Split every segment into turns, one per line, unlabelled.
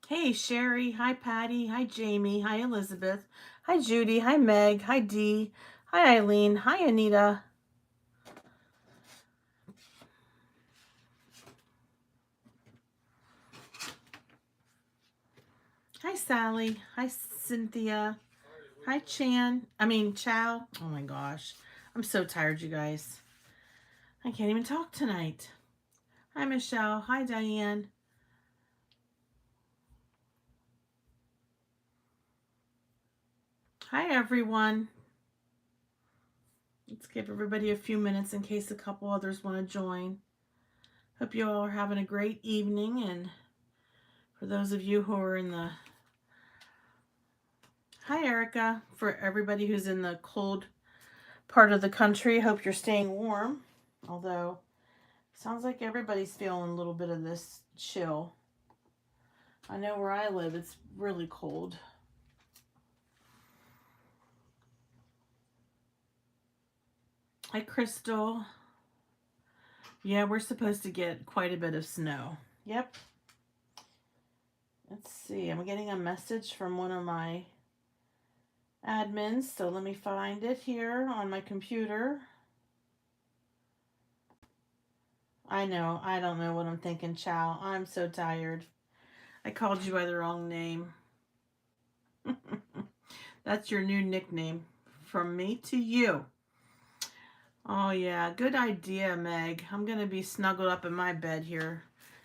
Hey, Sherry. Hi, Patty. Hi, Jamie. Hi, Elizabeth. Hi, Judy. Hi, Meg. Hi, Dee. Hi, Eileen. Hi, Anita. Hi, Sally. Hi, Cynthia. Hi, Chow. Oh my gosh. I'm so tired, you guys. I can't even talk tonight. Hi, Michelle. Hi, Diane. Hi, everyone. Let's give everybody a few minutes in case a couple others want to join. Hope you all are having a great evening. And for those of you who are in the... Hi, Erica. For everybody who's in the cold part of the country, hope you're staying warm. Although, sounds like everybody's feeling a little bit of this chill. I know where I live, it's really cold. Hi, Crystal. Yeah, we're supposed to get quite a bit of snow. Yep. Let's see. I'm getting a message from one of my admins, so let me find it here on my computer. I know. I don't know what I'm thinking, Chow. I'm so tired. I called you by the wrong name. That's your new nickname. From me to you. Oh, yeah. Good idea, Meg. I'm going to be snuggled up in my bed here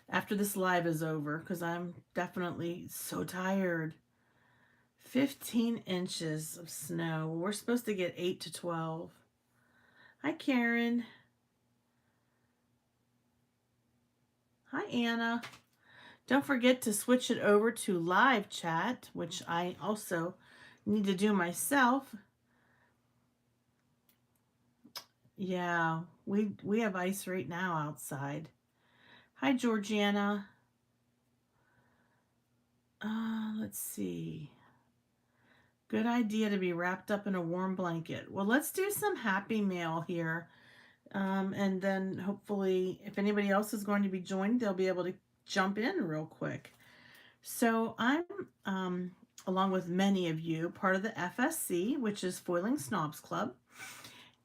after this live is over because I'm definitely so tired. 15 inches of snow. We're supposed to get 8 to 12. Hi, Karen. Hi, Anna. Don't forget to switch it over to live chat, which I also need to do myself. Yeah, we have ice right now outside. Hi, Georgiana. Let's see. Good idea to be wrapped up in a warm blanket. Well, let's do some happy mail here. And then hopefully, if anybody else is going to be joined, they'll be able to jump in real quick. So I'm, along with many of you, part of the FSC, which is Foiling Snobs Club.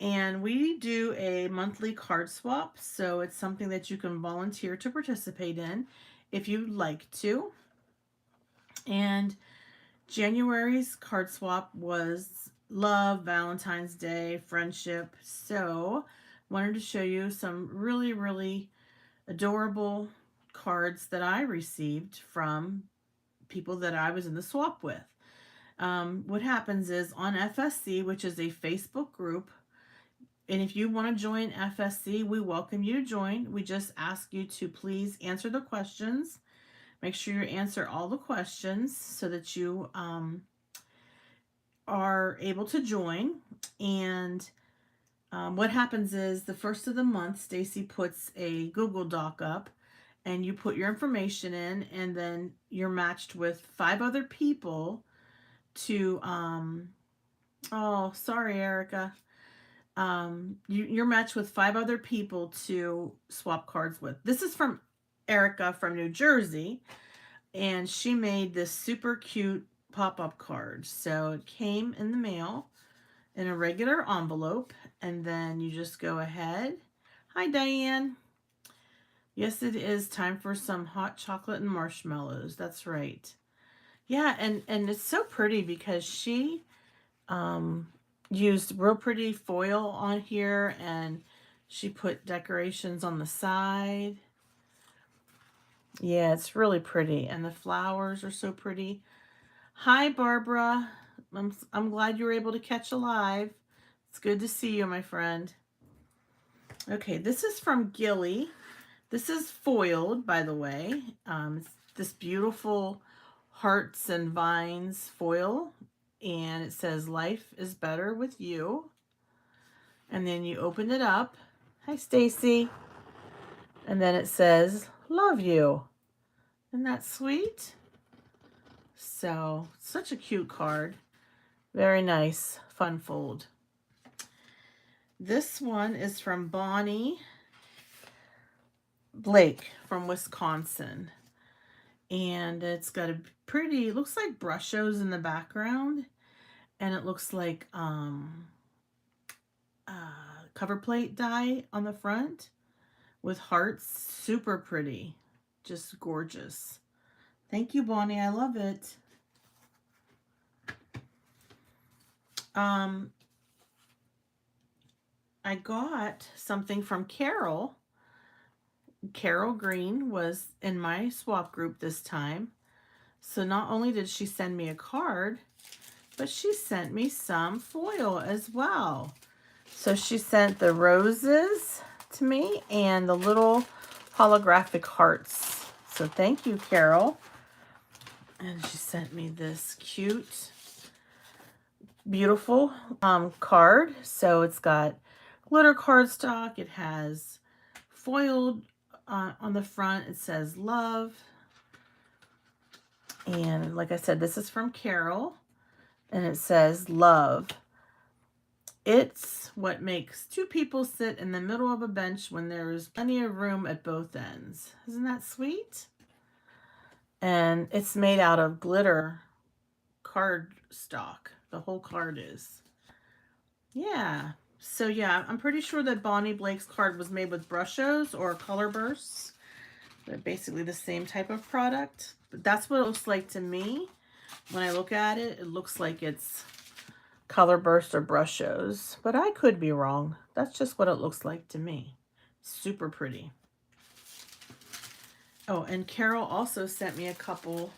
And we do a monthly card swap. So it's something that you can volunteer to participate in if you'd like to. And January's card swap was love, Valentine's Day, friendship. So wanted to show you some really, really adorable cards that I received from people that I was in the swap with. What happens is on FSC, which is a Facebook group, and if you want to join FSC, we welcome you to join. We just ask you to please answer the questions. Make sure you answer all the questions so that you are able to join. And what happens is the first of the month, Stacy puts a Google Doc up and you put your information in, and then you're matched with 5 other people to, oh, sorry, Erica. You're matched with 5 other people to swap cards with. This is from Erica from New Jersey, and she made this super cute pop-up card. So it came in the mail in a regular envelope, and then you just go ahead. Hi, Diane. Yes, it is time for some hot chocolate and marshmallows. That's right. Yeah, and it's so pretty because she used real pretty foil on here, and she put decorations on the side. Yeah, it's really pretty, and the flowers are so pretty. Hi, Barbara. I'm glad you were able to catch a live. It's good to see you, my friend. Okay, this is from Gilly. This is foiled, by the way. It's this beautiful hearts and vines foil, and it says life is better with you. And then you open it up. Hi, Stacy. And then it says love you. Isn't that sweet? So, such a cute card. Very nice, fun fold. This one is from Bonnie Blake from Wisconsin. And it's got a pretty, looks like brushos in the background. And it looks like cover plate die on the front with hearts. Super pretty. Just gorgeous. Thank you, Bonnie. I love it. I got something from Carol. Carol Green was in my swap group this time. So not only did she send me a card, but she sent me some foil as well. So she sent the roses to me and the little holographic hearts. So thank you, Carol. And she sent me this cute, beautiful card. So it's got glitter cardstock. It has foiled on the front. It says love. And like I said, this is from Carol. And it says love. It's what makes two people sit in the middle of a bench when there is plenty of room at both ends. Isn't that sweet? And it's made out of glitter cardstock. The whole card is. Yeah. So yeah, I'm pretty sure that Bonnie Blake's card was made with brushos or color bursts. They're basically the same type of product. But that's what it looks like to me. When I look at it, it looks like it's color burst or brushos. But I could be wrong. That's just what it looks like to me. Super pretty. Oh, and Carol also sent me a couple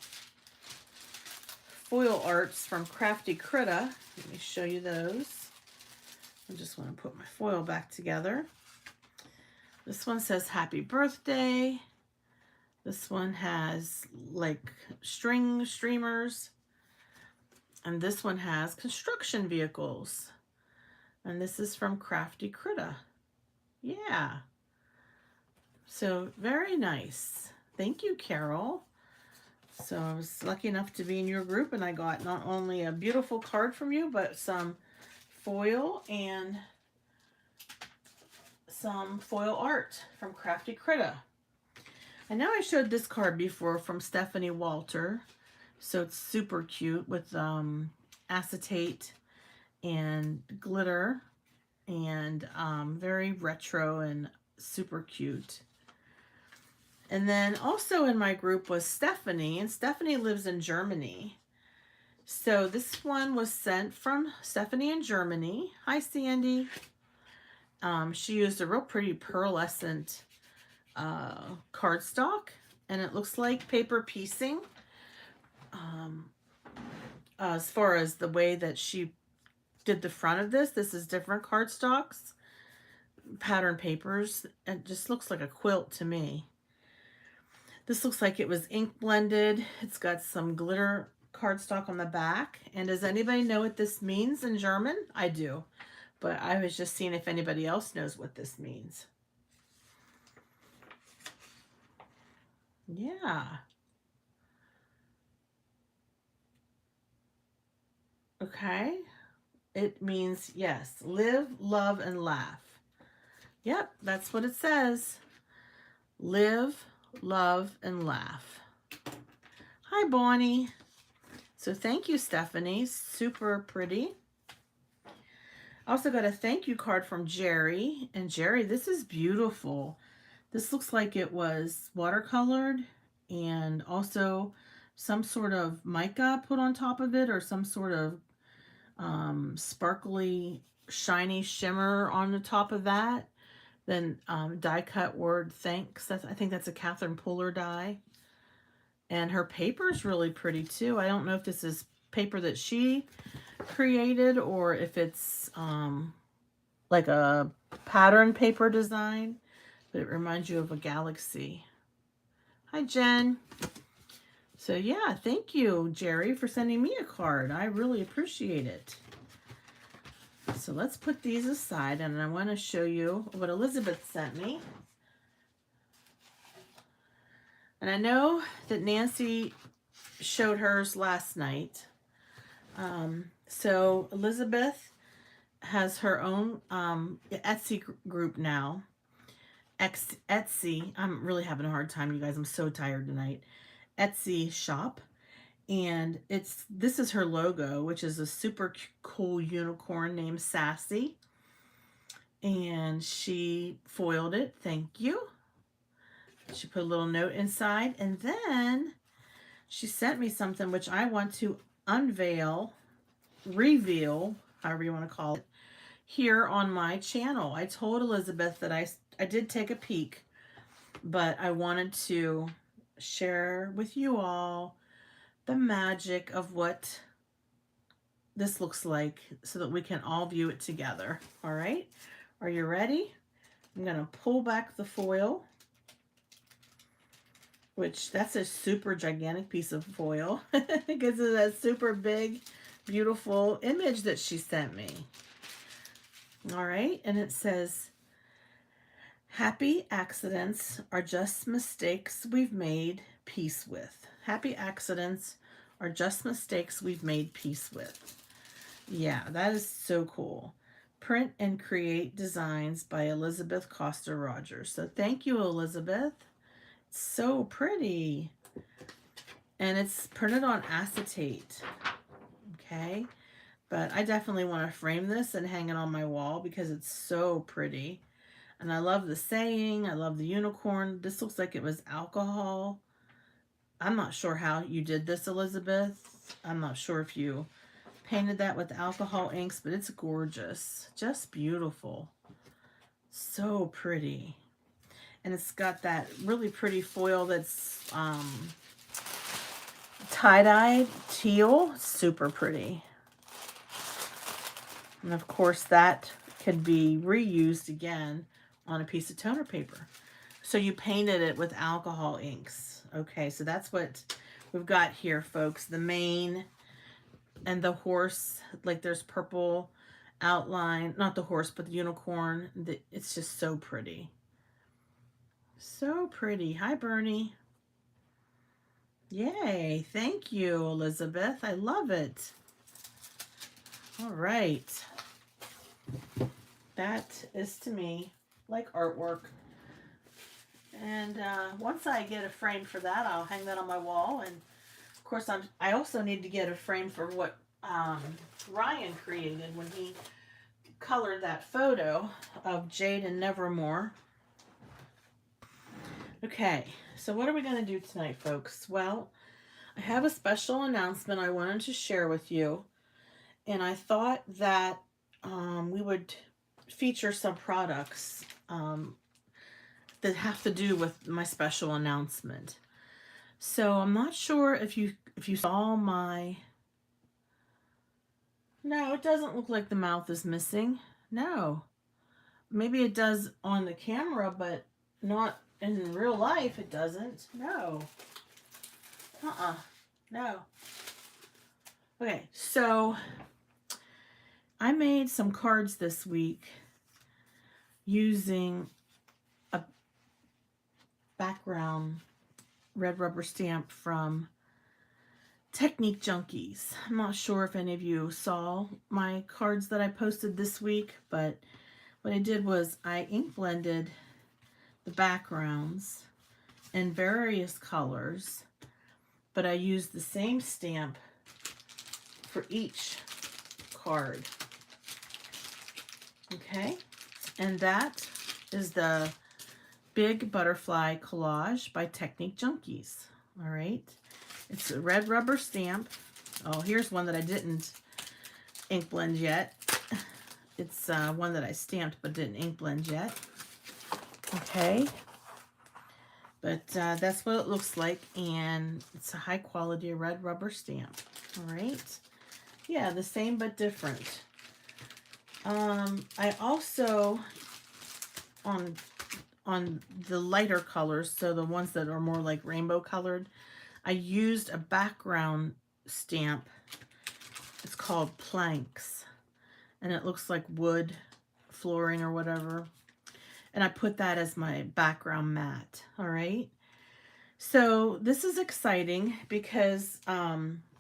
foil arts from Crafty Critta. Let me show you those. I just want to put my foil back together. This one says happy birthday. This one has like string streamers. And this one has construction vehicles. And this is from Crafty Critta. Yeah. So very nice. Thank you, Carol. So I was lucky enough to be in your group, and I got not only a beautiful card from you, but some foil and some foil art from Crafty Critta. I know I showed this card before from Stephanie Walter. So it's super cute with acetate and glitter and very retro and super cute. And then also in my group was Stephanie, and Stephanie lives in Germany. So this one was sent from Stephanie in Germany. Hi, Sandy. She used a real pretty pearlescent cardstock, and it looks like paper piecing. As far as the way that she did the front of this is different cardstocks, pattern papers. It just looks like a quilt to me. This looks like it was ink blended. It's got some glitter cardstock on the back. And does anybody know what this means in German? I do, but I was just seeing if anybody else knows what this means. Yeah. Okay. It means, yes, live, love, and laugh. Yep, that's what it says. Live, love, and laugh. Hi, Bonnie. So thank you, Stephanie. Super pretty. I also got a thank you card from Jerry. And Jerry, this is beautiful. This looks like it was watercolored and also some sort of mica put on top of it, or some sort of sparkly, shiny shimmer on the top of that. Then die cut word thanks. I think that's a Catherine Puller die. And her paper is really pretty too. I don't know if this is paper that she created or if it's like a pattern paper design, but it reminds you of a galaxy. Hi, Jen. So yeah, thank you, Jerry, for sending me a card. I really appreciate it. So let's put these aside, and I want to show you what Elizabeth sent me. And I know that Nancy showed hers last night. So Elizabeth has her own Etsy group now. Etsy. I'm really having a hard time, you guys. I'm so tired tonight. Etsy shop. And this is her logo, which is a super cool unicorn named Sassy. And she foiled it. Thank you. She put a little note inside. And then she sent me something which I want to unveil, reveal, however you want to call it, here on my channel. I told Elizabeth that I did take a peek, but I wanted to share with you all the magic of what this looks like so that we can all view it together. All right, are you ready? I'm going to pull back the foil, which that's a super gigantic piece of foil because of that super big, beautiful image that she sent me. All right, and it says, happy accidents are just mistakes we've made peace with. Happy accidents are just mistakes we've made peace with. Yeah, that is so cool. Print and create designs by Elizabeth Costa Rogers. So thank you, Elizabeth. It's so pretty. And it's printed on acetate. Okay. But I definitely want to frame this and hang it on my wall because it's so pretty. And I love the saying. I love the unicorn. This looks like it was alcohol. I'm not sure how you did this, Elizabeth. I'm not sure if you painted that with alcohol inks, but it's gorgeous. Just beautiful. So pretty. And it's got that really pretty foil that's tie-dyed teal. Super pretty. And of course that could be reused again on a piece of toner paper. So you painted it with alcohol inks. Okay, so that's what we've got here, folks. The mane and the horse, like there's purple outline, not the horse, but the unicorn. It's just so pretty. So pretty. Hi, Bernie. Yay. Thank you, Elizabeth. I love it. All right. That is to me like artwork. And once I get a frame for that, I'll hang that on my wall. And of course, I also need to get a frame for what Ryan created when he colored that photo of Jade and Nevermore. Okay, so what are we going to do tonight, folks? Well, I have a special announcement I wanted to share with you. And I thought that we would feature some products that have to do with my special announcement. So I'm not sure if you saw my... No, it doesn't look like the mouth is missing. No. Maybe it does on the camera, but not in real life. It doesn't. No. No. Okay, so I made some cards this week using a background red rubber stamp from Technique Junkies. I'm not sure if any of you saw my cards that I posted this week, but what I did was I ink blended the backgrounds in various colors, but I used the same stamp for each card. Okay, and that is the Big Butterfly Collage by Technique Junkies. All right, it's a red rubber stamp. Oh, here's one that I didn't ink blend yet. It's one that I stamped but didn't ink blend yet. Okay, but that's what it looks like, and it's a high quality red rubber stamp. All right, yeah, the same but different. I also, on the lighter colors, so the ones that are more like rainbow colored, I used a background stamp. It's called Planks, and it looks like wood flooring or whatever. And I put that as my background mat. All right. So this is exciting because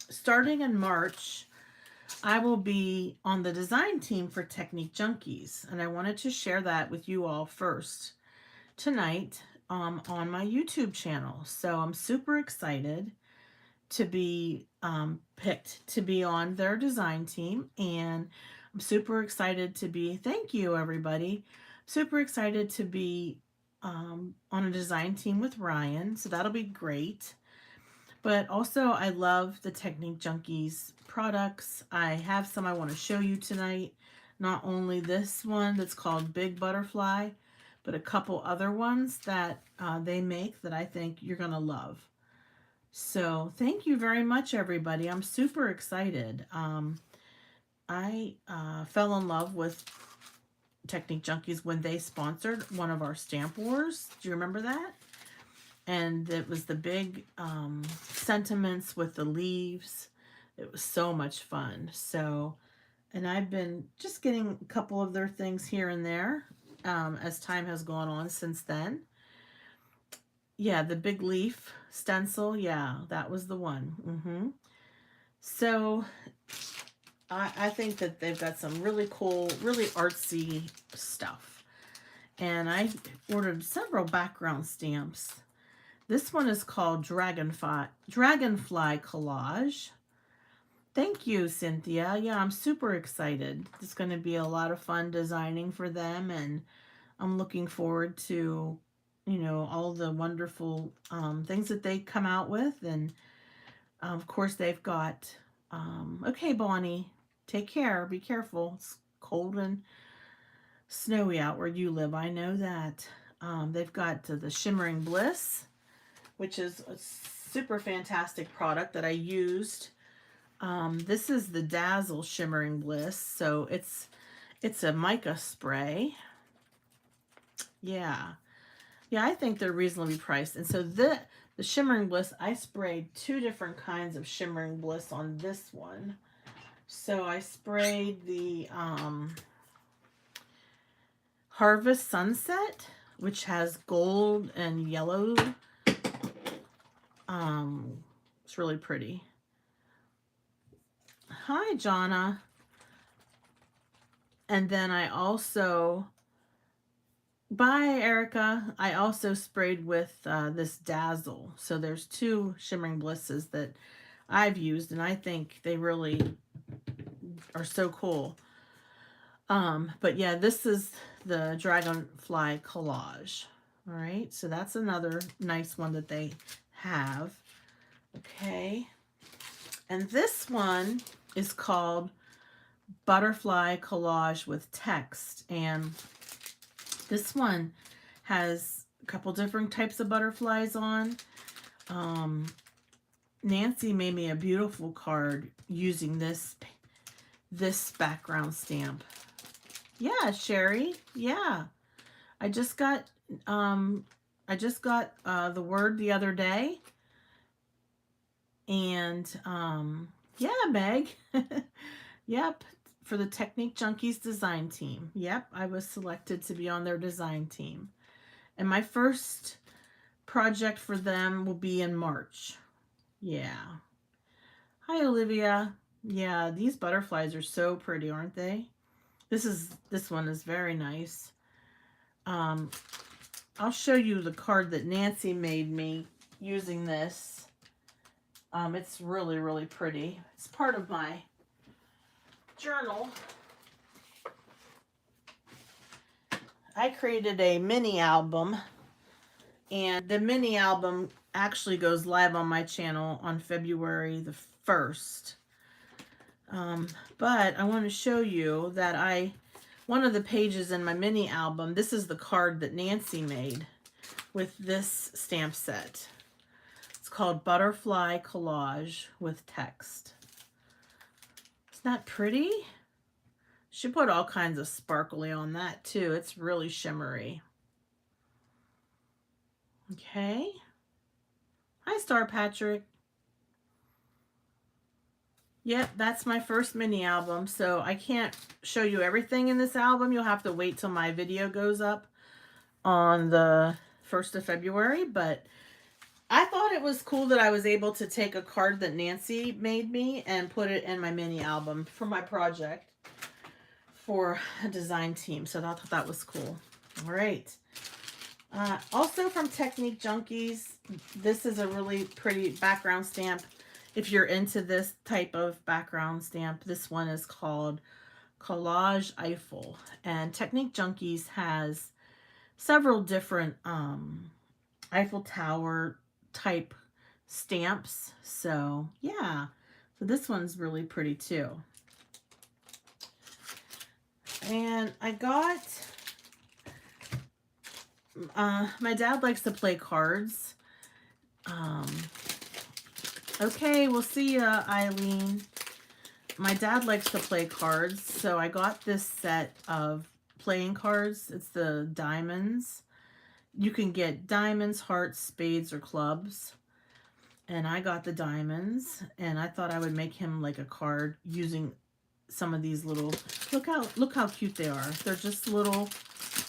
starting in March, I will be on the design team for Technique Junkies. And I wanted to share that with you all first tonight on my YouTube channel. So I'm super excited to be picked to be on their design team, and I'm super excited to be, thank you everybody, super excited to be on a design team with Ryan, so that'll be great. But also I love the Technique Junkies products. I have some I want to show you tonight, not only this one that's called Big Butterfly, but a couple other ones that they make that I think you're gonna love. So thank you very much, everybody. I'm super excited. I fell in love with Technique Junkies when they sponsored one of our stamp wars. Do you remember that? And it was the big sentiments with the leaves. It was so much fun. So, and I've been just getting a couple of their things here and there as time has gone on since then. Yeah, the big leaf stencil. Yeah, that was the one. So I think that they've got some really cool, really artsy stuff. And I ordered several background stamps. This one is called Dragonfly Collage. Thank you, Cynthia. Yeah, I'm super excited. It's going to be a lot of fun designing for them, and I'm looking forward to, you know, all the wonderful things that they come out with. And of course, they've got, okay, Bonnie, take care. Be careful. It's cold and snowy out where you live. I know that. They've got the Shimmering Bliss, which is a super fantastic product that I used. This is the Dazzle Shimmering Bliss. So it's a mica spray. Yeah. Yeah, I think they're reasonably priced. And so the Shimmering Bliss, I sprayed 2 different kinds of Shimmering Bliss on this one. So I sprayed the Harvest Sunset, which has gold and yellow. It's really pretty. Hi, Jonna. And then I also, bye, Erica. I also sprayed with this Dazzle. So there's 2 Shimmering Blisses that I've used, and I think they really are so cool. But yeah, this is the Dragonfly Collage. All right, so that's another nice one that they have. Okay, and this one is called Butterfly Collage with Text, and this one has a couple different types of butterflies on. Nancy made me a beautiful card using this background stamp. Yeah, Sherry. Yeah, I just got the word the other day. And yeah, Meg. Yep, for the Technique Junkies design team. Yep, I was selected to be on their design team. And my first project for them will be in March. Yeah. Hi, Olivia. Yeah, these butterflies are so pretty, aren't they? This one is very nice. I'll show you the card that Nancy made me using this. It's really, really pretty. It's part of my journal. I created a mini album, and the mini album actually goes live on my channel on February the 1st. But I want to show you that one of the pages in my mini album, this is the card that Nancy made with this stamp set. It's called Butterfly Collage with Text. Isn't that pretty? She put all kinds of sparkly on that too. It's really shimmery. Okay. Hi, Star Patrick. Yep, that's my first mini album, so I can't show you everything in this album. You'll have to wait till my video goes up on the 1st of February, but I thought it was cool that I was able to take a card that Nancy made me and put it in my mini album for my project for a design team, so I thought that was cool. All right. Also from Technique Junkies, this is a really pretty background stamp. If you're into this type of background stamp, this one is called Collage Eiffel. And Technique Junkies has several different Eiffel Tower type stamps. So yeah, so this one's really pretty too. And I got, my dad likes to play cards. Okay, we'll see ya, Eileen. My dad likes to play cards, so I got this set of playing cards. It's the diamonds. You can get diamonds, hearts, spades, or clubs. And I got the diamonds, and I thought I would make him like a card using some of these little, look how cute they are. They're just little,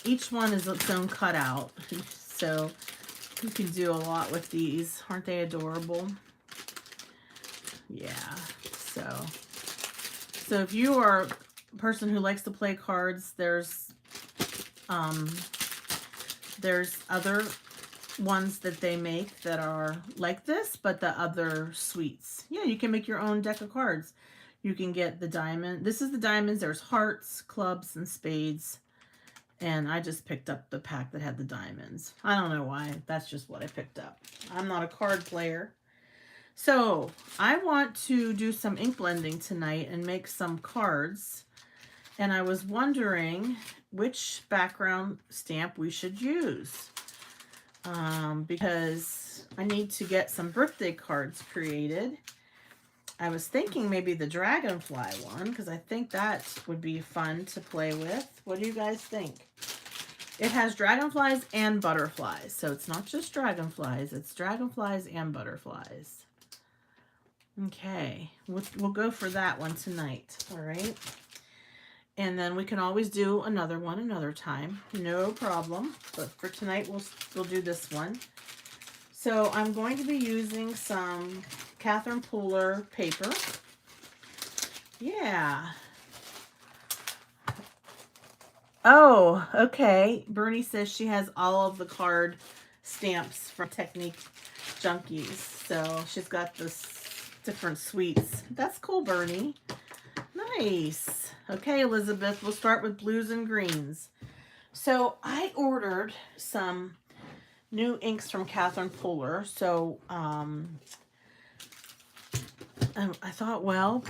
each one is its own cutout. So you can do a lot with these. Aren't they adorable? Yeah, so if you are a person who likes to play cards, there's other ones that they make that are like this, but the other suites. Yeah, you can make your own deck of cards. You can get the diamond. This is the diamonds. There's hearts, clubs, and spades. And I just picked up the pack that had the diamonds. I don't know why. That's just what I picked up. I'm not a card player. So I want to do some ink blending tonight and make some cards. And I was wondering which background stamp we should use. Because I need to get some birthday cards created. I was thinking maybe the Dragonfly one, because I think that would be fun to play with. What do you guys think? It has dragonflies and butterflies, so it's not just dragonflies, it's dragonflies and butterflies. Okay, we'll go for that one tonight, all right? And then we can always do another one another time, no problem. But for tonight, we'll do this one. So I'm going to be using some Catherine Pooler paper. Yeah. Oh, okay. Bernie says she has all of the card stamps from Technique Junkies. So she's got this different suites. That's cool, Bernie. Nice. Okay, Elizabeth, we'll start with blues and greens. So I ordered some new inks from Catherine Pooler. So I thought, well,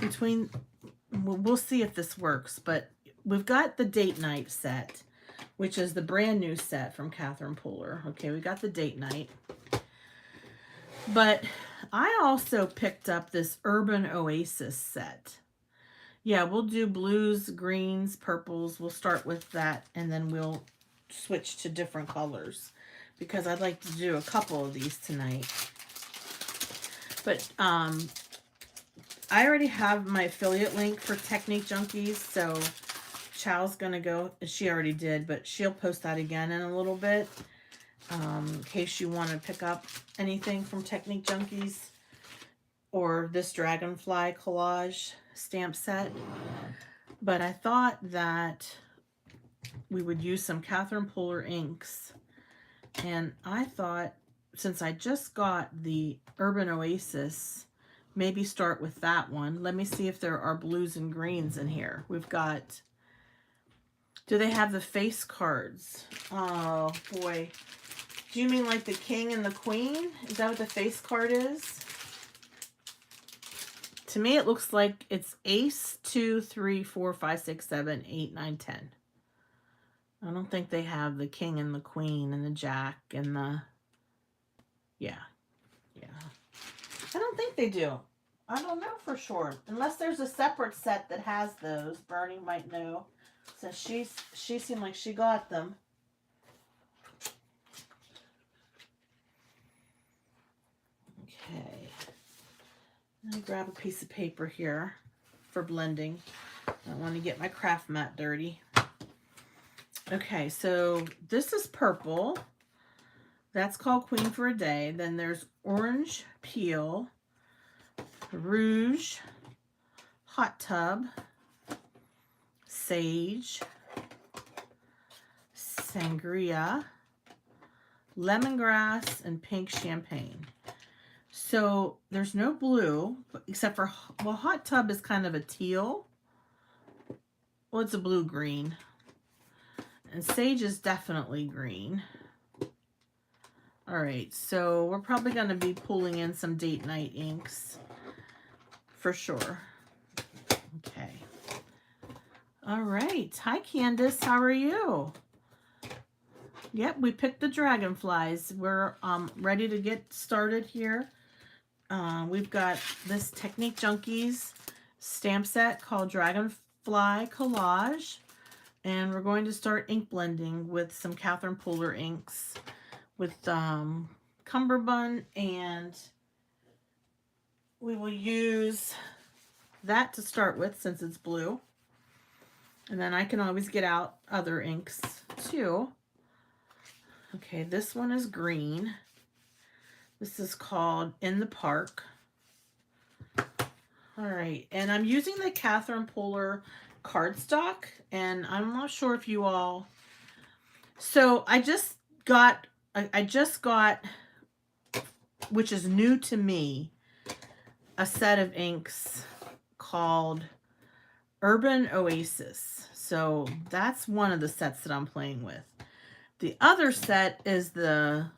we'll see if this works, but we've got the date night set, which is the brand new set from Catherine Pooler. Okay, we got the date night. But I also picked up this Urban Oasis set. Yeah, we'll do blues, greens, purples. We'll start with that, and then we'll switch to different colors because I'd like to do a couple of these tonight. But I already have my affiliate link for Technique Junkies, so Chow's going to go. She already did, but she'll post that again in a little bit in case you want to pick up anything from Technique Junkies or this Dragonfly Collage stamp set. But I thought that we would use some Catherine Pooler inks. And I thought, since I just got the Urban Oasis, maybe start with that one. Let me see if there are blues and greens in here. We've got, do they have the face cards? Oh boy. Do you mean like the king and the queen? Is that what the face card is? To me, it looks like it's ace, 2, 3, 4, 5, 6, 7, 8, 9, 10. I don't think they have the king and the queen and the jack and the, yeah. I don't think they do. I don't know for sure. Unless there's a separate set that has those. Bernie might know. Since she seemed like she got them. Okay. Let me grab a piece of paper here for blending. I don't want to get my craft mat dirty. Okay, so this is purple. That's called Queen for a Day. Then there's orange peel, rouge, hot tub, sage, sangria, lemongrass, and pink champagne. So there's no blue, except for, well, hot tub is kind of a teal. Well, it's a blue-green. And sage is definitely green. All right, so we're probably going to be pulling in some date night inks for sure. Okay. All right. Hi, Candace. How are you? Yep, we picked the dragonflies. We're ready to get started here. We've got this Technique Junkies stamp set called Dragonfly Collage. And we're going to start ink blending with some Catherine Pooler inks with cummerbund, and we will use that to start with since it's blue. And then I can always get out other inks too. Okay, this one is green. This is called In the Park. All right, and I'm using the Catherine Pooler cardstock, and I'm not sure if you all... So I just got, which is new to me, a set of inks called Urban Oasis. So that's one of the sets that I'm playing with. The other set is the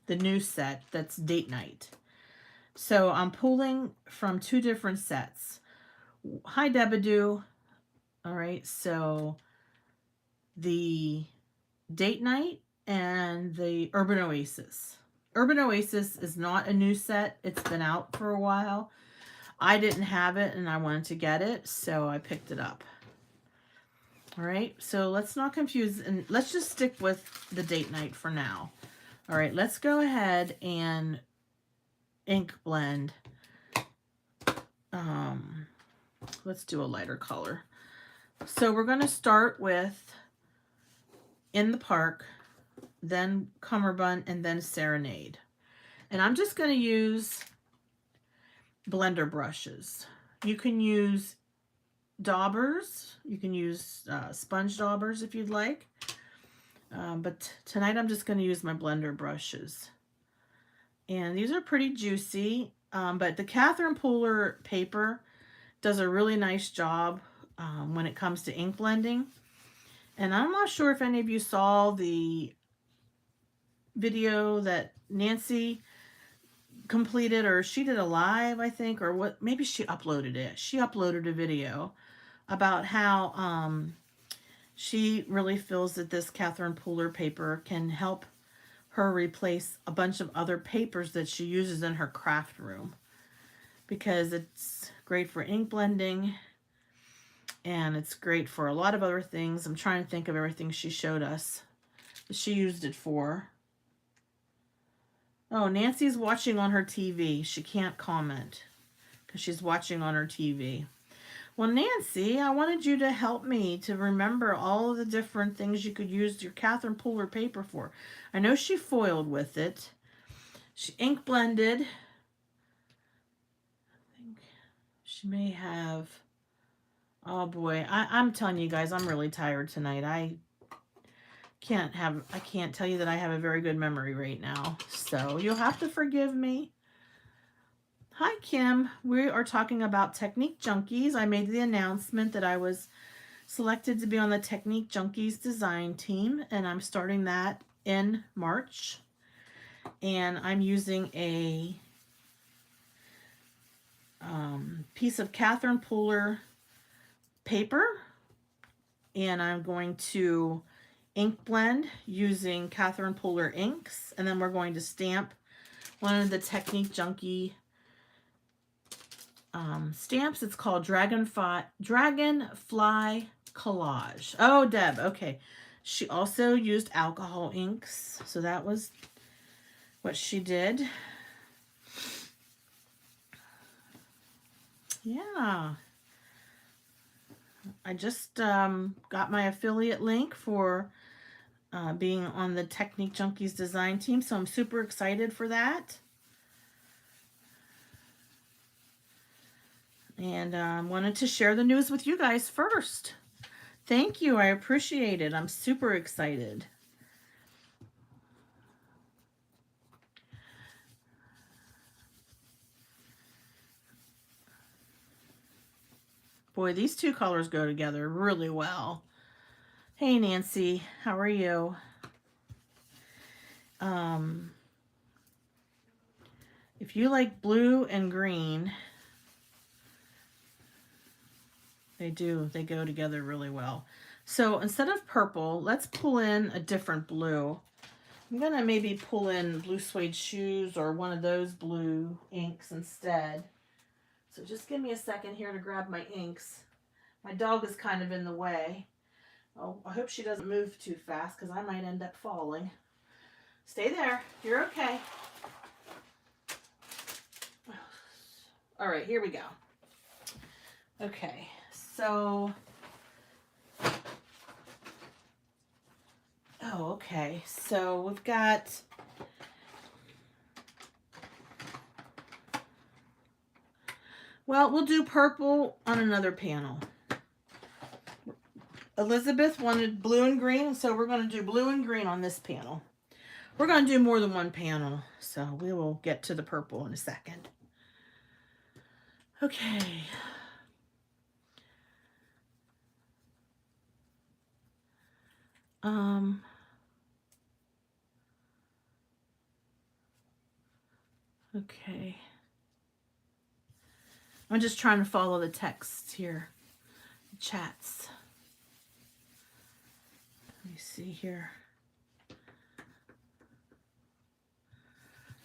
new set that's Date Night. So I'm pulling from two different sets. Hi, Debadoo. All right, so the Date Night and the Urban Oasis. Urban Oasis is not a new set. It's been out for a while. I didn't have it and I wanted to get it, so I picked it up. All right, so let's not confuse, and let's just stick with the Date Night for now. All right, let's go ahead and ink blend. Let's do a lighter color. So we're going to start with In the Park, then Cummerbund, and then Serenade. And I'm just going to use blender brushes. You can use daubers. You can use sponge daubers if you'd like. But tonight I'm just going to use my blender brushes. And these are pretty juicy. But the Catherine Pooler paper does a really nice job when it comes to ink blending. And I'm not sure if any of you saw the video that Nancy completed, or she did a live, I think, or what, maybe she uploaded it. She uploaded a video about how she really feels that this Catherine Pooler paper can help her replace a bunch of other papers that she uses in her craft room, because it's great for ink blending and it's great for a lot of other things. I'm trying to think of everything she showed us that she used it for. Oh, Nancy's watching on her TV. She can't comment because she's watching on her TV. Well, Nancy, I wanted you to help me to remember all of the different things you could use your Catherine Pooler paper for. I know she foiled with it. She ink blended. I think she may have... Oh boy, I'm telling you guys, I'm really tired tonight. I can't tell you that I have a very good memory right now. So you'll have to forgive me. Hi, Kim. We are talking about Technique Junkies. I made the announcement that I was selected to be on the Technique Junkies design team, and I'm starting that in March. And I'm using a piece of Catherine Pooler paper, and I'm going to ink blend using Catherine Pooler inks, and then we're going to stamp one of the Technique Junkie stamps. It's called Dragonfly Collage. Oh, Deb, okay. She also used alcohol inks, so that was what she did. Yeah. I just got my affiliate link for being on the Technique Junkies design team, so I'm super excited for that. And wanted to share the news with you guys first. Thank you. I appreciate it. I'm super excited. Boy, these two colors go together really well. Hey, Nancy, how are you? If you like blue and green, they go together really well. So instead of purple, let's pull in a different blue. I'm gonna maybe pull in blue suede shoes or one of those blue inks instead. So just give me a second here to grab my inks. My dog is kind of in the way. Oh, I hope she doesn't move too fast because I might end up falling. Stay there. You're okay. All right, here we go. Okay, so... Oh, okay. So we've got... Well, we'll do purple on another panel. Elizabeth wanted blue and green, so we're going to do blue and green on this panel. We're going to do more than one panel, so we will get to the purple in a second. Okay. Okay. I'm just trying to follow the text here. Chats. Let me see here.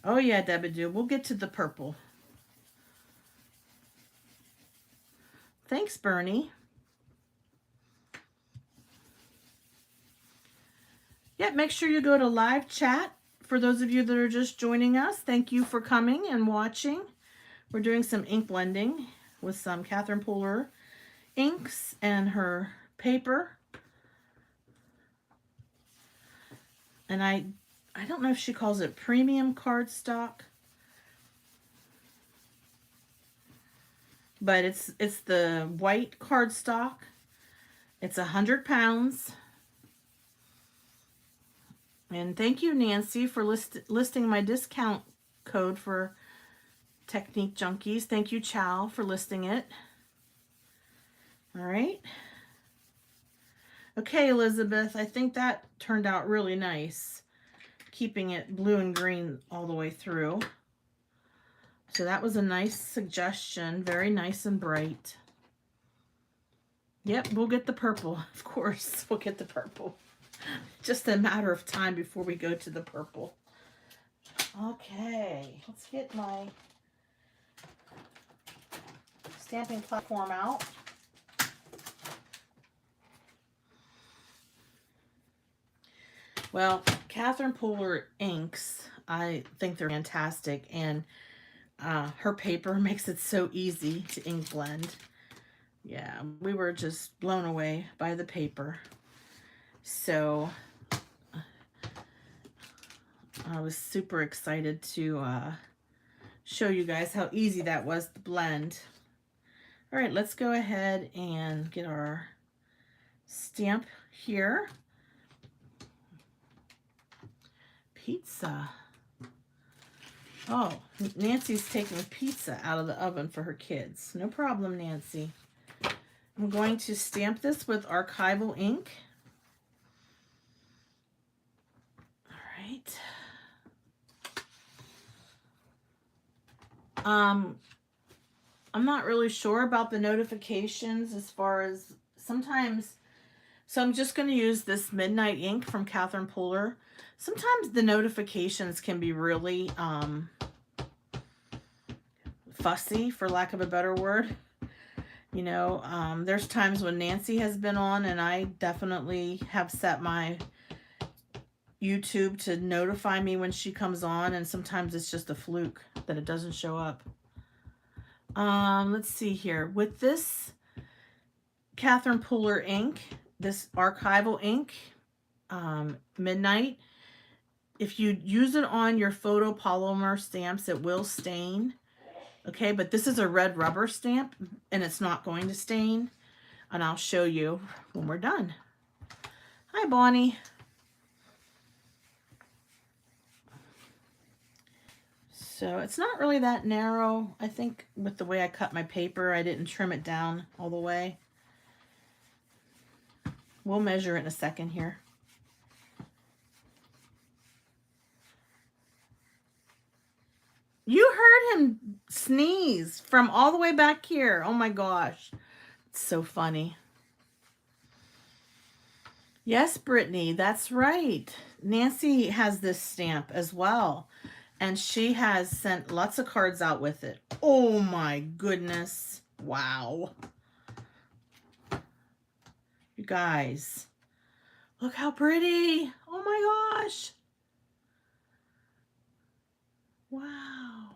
Oh yeah, Debadoo. We'll get to the purple. Thanks, Bernie. Yeah, make sure you go to live chat. For those of you that are just joining us, thank you for coming and watching. We're doing some ink blending with some Catherine Pooler inks and her paper. And I don't know if she calls it premium cardstock, but it's the white cardstock. It's 100 pounds. And thank you, Nancy, for listing my discount code for Technique Junkies. Thank you, Chow, for listing it. All right. Okay, Elizabeth, I think that turned out really nice, keeping it blue and green all the way through. So that was a nice suggestion, very nice and bright. Yep, we'll get the purple, of course, we'll get the purple. Just a matter of time before we go to the purple. Okay, let's get my stamping platform out. Well, Catherine Pooler inks, I think they're fantastic, and her paper makes it so easy to ink blend. Yeah, we were just blown away by the paper. So I was super excited to show you guys how easy that was to blend. All right, let's go ahead and get our stamp here. Pizza. Oh, Nancy's taking pizza out of the oven for her kids. No problem, Nancy. I'm going to stamp this with archival ink. All right. I'm not really sure about the notifications as far as sometimes, so I'm just going to use this Midnight ink from Catherine Pooler. Sometimes the notifications can be really fussy, for lack of a better word. You know, there's times when Nancy has been on and I definitely have set my YouTube to notify me when she comes on, and sometimes it's just a fluke that it doesn't show up. Let's see here. With this Catherine Pooler ink, this archival ink, Midnight, if you use it on your photopolymer stamps, it will stain. Okay, but this is a red rubber stamp and it's not going to stain. And I'll show you when we're done. Hi, Bonnie. So it's not really that narrow. I think with the way I cut my paper, I didn't trim it down all the way. We'll measure it in a second here. You heard him sneeze from all the way back here. Oh my gosh. It's so funny. Yes, Brittany, that's right. Nancy has this stamp as well. And she has sent lots of cards out with it. Oh my goodness. Wow. You guys, look how pretty. Oh my gosh. Wow.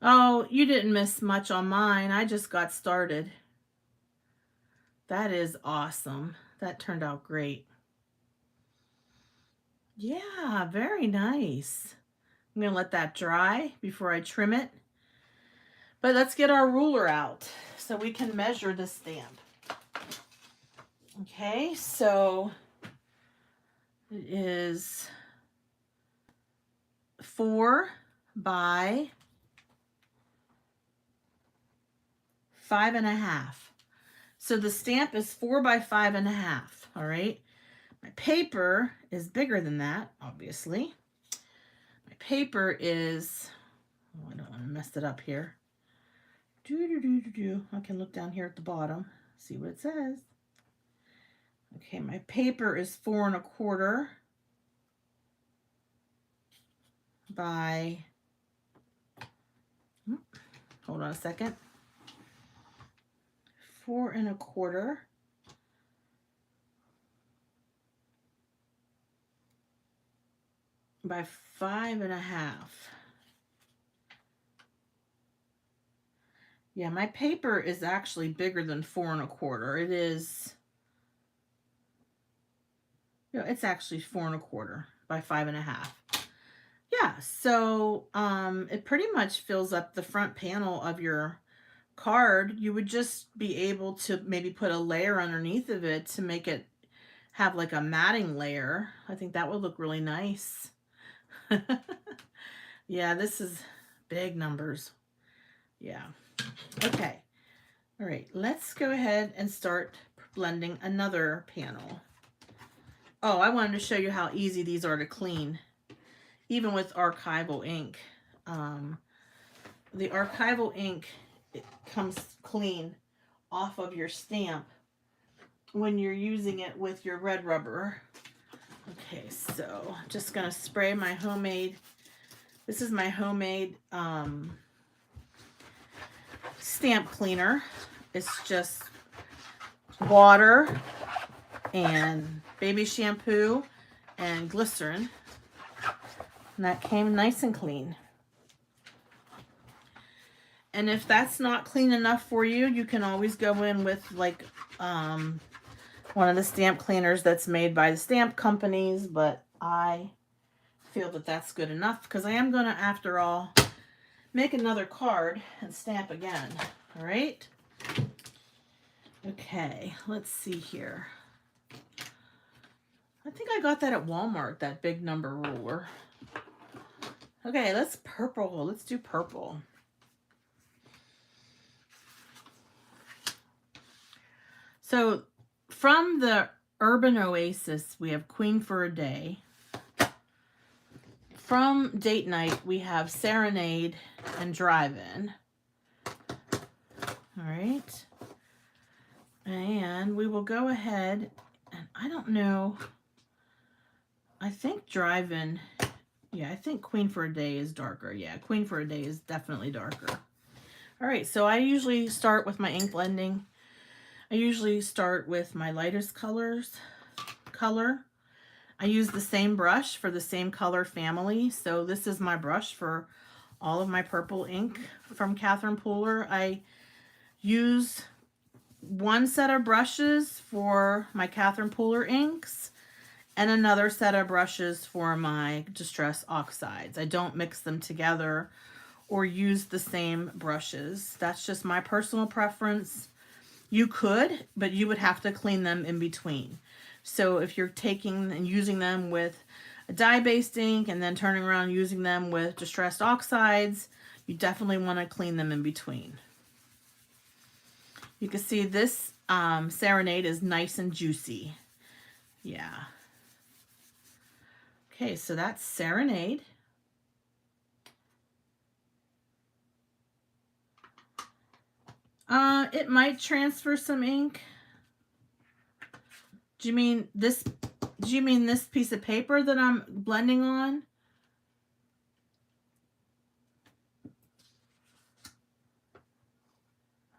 Oh, you didn't miss much on mine. I just got started. That is awesome. That turned out great. Yeah, very nice. I'm going to let that dry before I trim it. But let's get our ruler out so we can measure the stamp. Okay, so it is 4 by 5.5. So the stamp is 4 by 5.5. All right. My paper is bigger than that, obviously. My paper is, oh, I don't want to mess it up here. I can look down here at the bottom, see what it says. Okay, my paper is 4 1/4 by, hold on a second, 4 1/4 by 5.5. Yeah, my paper is actually bigger than 4 1/4. It is, you know, it's actually 4 1/4 by 5.5. Yeah, so it pretty much fills up the front panel of your card. You would just be able to maybe put a layer underneath of it to make it have like a matting layer. I think that would look really nice. Yeah, this is big numbers. Yeah. Okay. All right, let's go ahead and start blending another panel. Oh, I wanted to show you how easy these are to clean, even with archival ink. The archival ink, it comes clean off of your stamp when you're using it with your red rubber. Okay, so I'm just going to spray my homemade, this is my homemade stamp cleaner. It's just water and baby shampoo and glycerin. And that came nice and clean. And if that's not clean enough for you, you can always go in with like one of the stamp cleaners that's made by the stamp companies, but I feel that that's good enough because I am going to, after all, make another card and stamp again. All right. Okay, let's see here. I think I got that at Walmart, that big number ruler. Okay, let's purple. Let's do purple. So from the Urban Oasis, we have Queen for a Day. From Date Night, we have Serenade and Drive-In. All right. And we will go ahead, and I don't know, I think Drive-In, yeah, I think Queen for a Day is darker. Yeah, Queen for a Day is definitely darker. All right, so I usually start with my ink blending. I usually start with my lightest color. I use the same brush for the same color family. So this is my brush for all of my purple ink from Catherine Pooler. I use one set of brushes for my Catherine Pooler inks and another set of brushes for my Distress Oxides. I don't mix them together or use the same brushes. That's just my personal preference. You could, but you would have to clean them in between. So if you're taking and using them with a dye-based ink and then turning around using them with distressed oxides, you definitely want to clean them in between. You can see this Serenade is nice and juicy. Yeah. Okay, so that's Serenade. It might transfer some ink. Do you mean this? Do you mean this piece of paper that I'm blending on?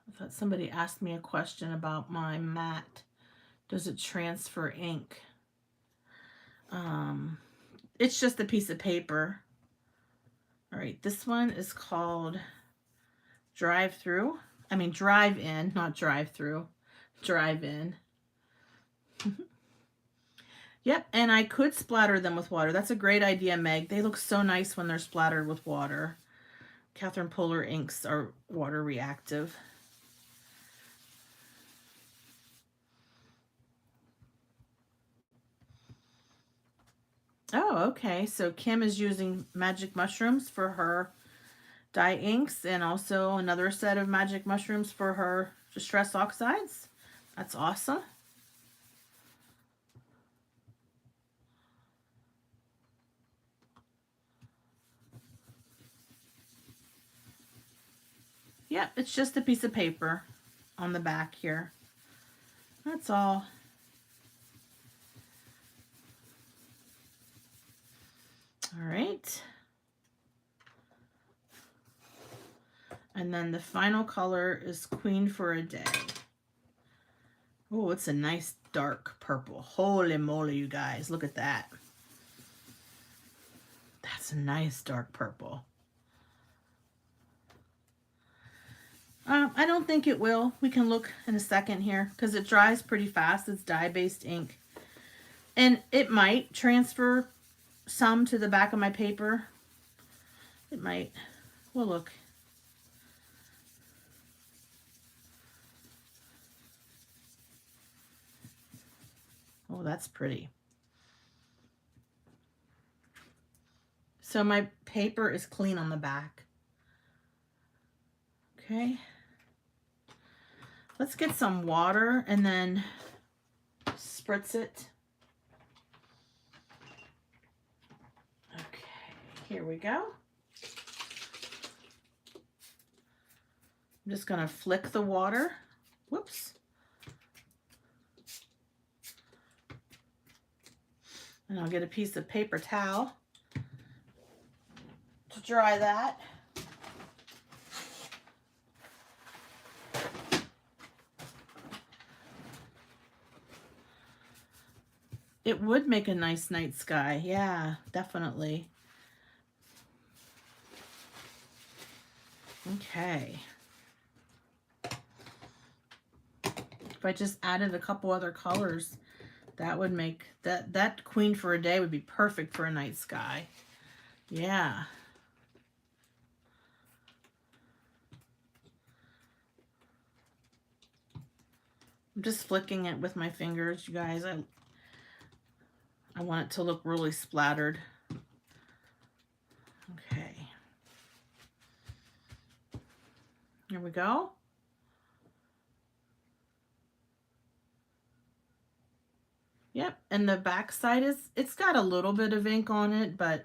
I thought somebody asked me a question about my mat. Does it transfer ink? It's just a piece of paper. All right, this one is called Drive Through. I mean Drive In, not Drive Through. Drive In. Yep, and I could splatter them with water. That's a great idea, Meg. They look so nice when they're splattered with water. Catherine Polar inks are water reactive. Oh, okay. So Kim is using magic mushrooms for her dye inks and also another set of magic mushrooms for her distress oxides. That's awesome. Yep, it's just a piece of paper on the back here. That's all. All right. And then the final color is Queen for a Day. Oh, it's a nice dark purple. Holy moly, you guys. Look at that. That's a nice dark purple. I don't think it will. We can look in a second here because it dries pretty fast. It's dye-based ink. And it might transfer some to the back of my paper. It might. We'll look. Oh, that's pretty. So my paper is clean on the back. Okay. Let's get some water and then spritz it. Okay, here we go. I'm just going to flick the water. Whoops. And I'll get a piece of paper towel to dry that. It would make a nice night sky. Yeah, definitely. Okay. If I just added a couple other colors, that would make that Queen for a Day would be perfect for a night sky. Yeah. I'm just flicking it with my fingers, you guys. I want it to look really splattered. Okay. Here we go. Yep, and the back side it's got a little bit of ink on it, but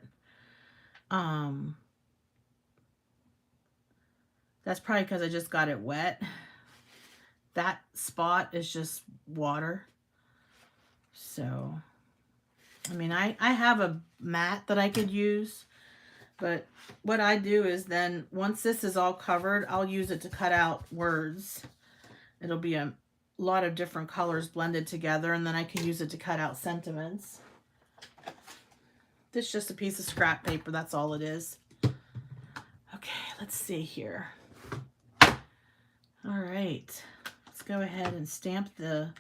that's probably because I just got it wet. That spot is just water. So, I mean, I have a mat that I could use, but what I do is then once this is all covered, I'll use it to cut out words. It'll be a lot of different colors blended together, and then I can use it to cut out sentiments. This is just a piece of scrap paper. That's all it is. Okay, let's see here. All right, let's go ahead and stamp the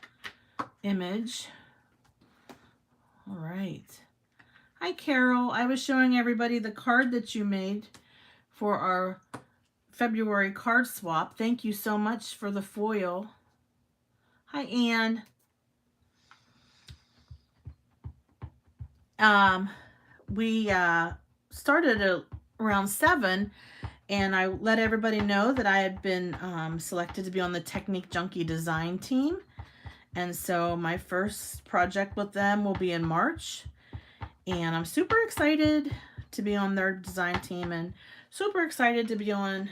image. All right. Hi, Carol. I was showing everybody the card that you made for our February card swap. Thank you so much for the foil. Hi, Anne. we started around 7, and I let everybody know that I had been selected to be on the Technique Junkie design team. And so my first project with them will be in March. And I'm super excited to be on their design team and super excited to be on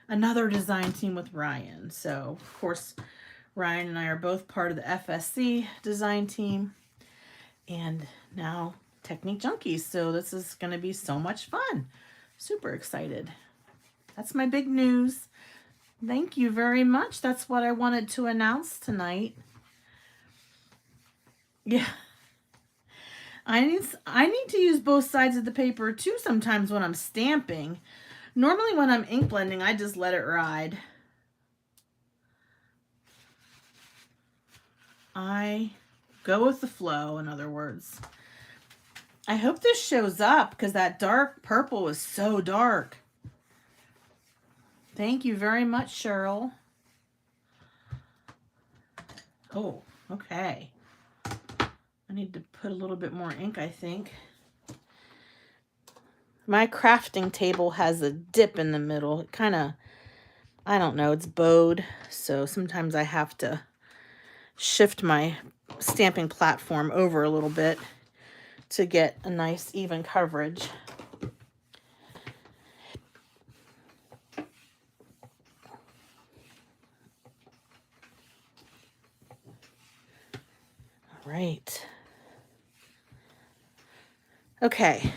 another design team with Ryan. So, of course, Ryan and I are both part of the FSC design team. And now Technique Junkies. So this is going to be so much fun. Super excited. That's my big news. Thank you very much. That's what I wanted to announce tonight. Yeah. I need to use both sides of the paper too sometimes when I'm stamping. Normally when I'm ink blending, I just let it ride. I go with the flow, in other words. I hope this shows up because that dark purple was so dark. Thank you very much, Cheryl. Oh, okay. I need to put a little bit more ink, I think. My crafting table has a dip in the middle. It kind of, I don't know, it's bowed. So sometimes I have to shift my stamping platform over a little bit to get a nice even coverage. All right. Okay.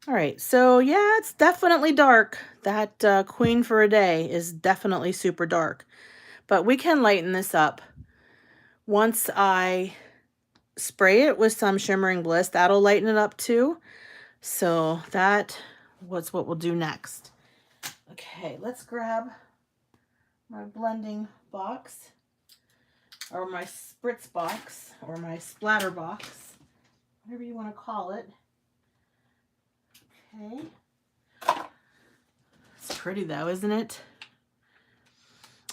All right, so yeah, it's definitely dark. That Queen for a Day is definitely super dark. But we can lighten this up. Once I spray it with some Shimmering Bliss, that'll lighten it up too. So that was what we'll do next. Okay, let's grab my blending box, or my spritz box, or my splatter box, whatever you want to call it. Okay. It's pretty though, isn't it?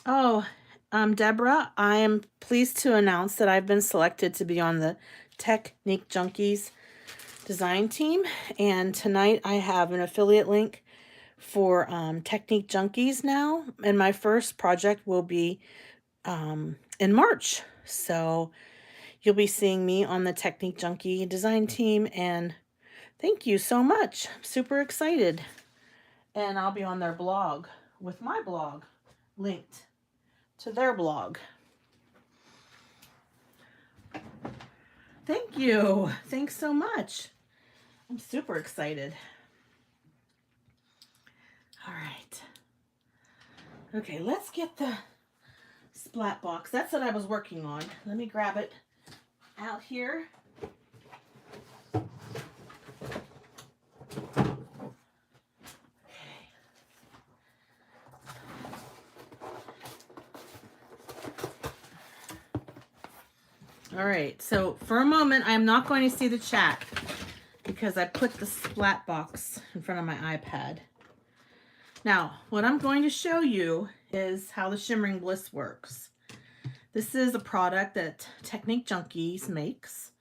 Oh, Deborah, I am pleased to announce that I've been selected to be on the Technique Junkies design team. And tonight I have an affiliate link for Technique Junkies now. And my first project will be in March. So you'll be seeing me on the Technique Junkie design team. And thank you so much. I'm super excited. And I'll be on their blog with my blog linked to their blog. Thank you. Thanks so much. I'm super excited. All right. Okay, let's get the splat box. That's what I was working on. Let me grab it out here. All right, so for a moment, I'm not going to see the chat because I put the splat box in front of my iPad. Now, what I'm going to show you is how the Shimmering Bliss works. This is a product that Technique Junkies makes,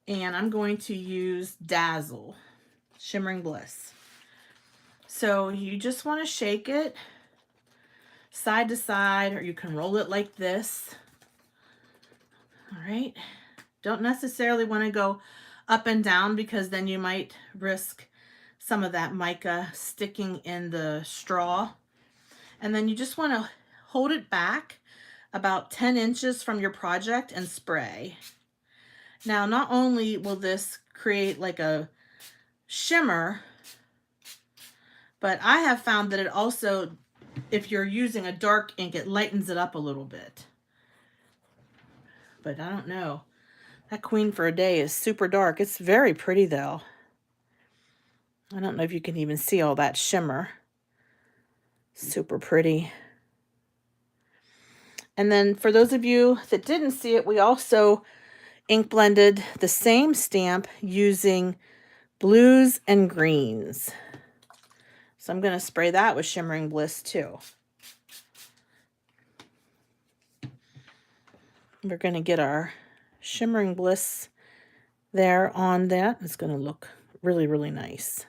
and I'm going to use Dazzle Shimmering Bliss. So you just want to shake it side to side, or you can roll it like this. All right. Don't necessarily want to go up and down because then you might risk some of that mica sticking in the straw. And then you just want to hold it back about 10 inches from your project and spray. Now, not only will this create like a shimmer, but I have found that it also, if you're using a dark ink, it lightens it up a little bit. But I don't know. That Queen for a Day is super dark. It's very pretty though. I don't know if you can even see all that shimmer. Super pretty. And then for those of you that didn't see it, we also ink blended the same stamp using blues and greens. So I'm going to spray that with Shimmering Bliss too. We're going to get our Shimmering Bliss there on that. It's going to look really, really nice.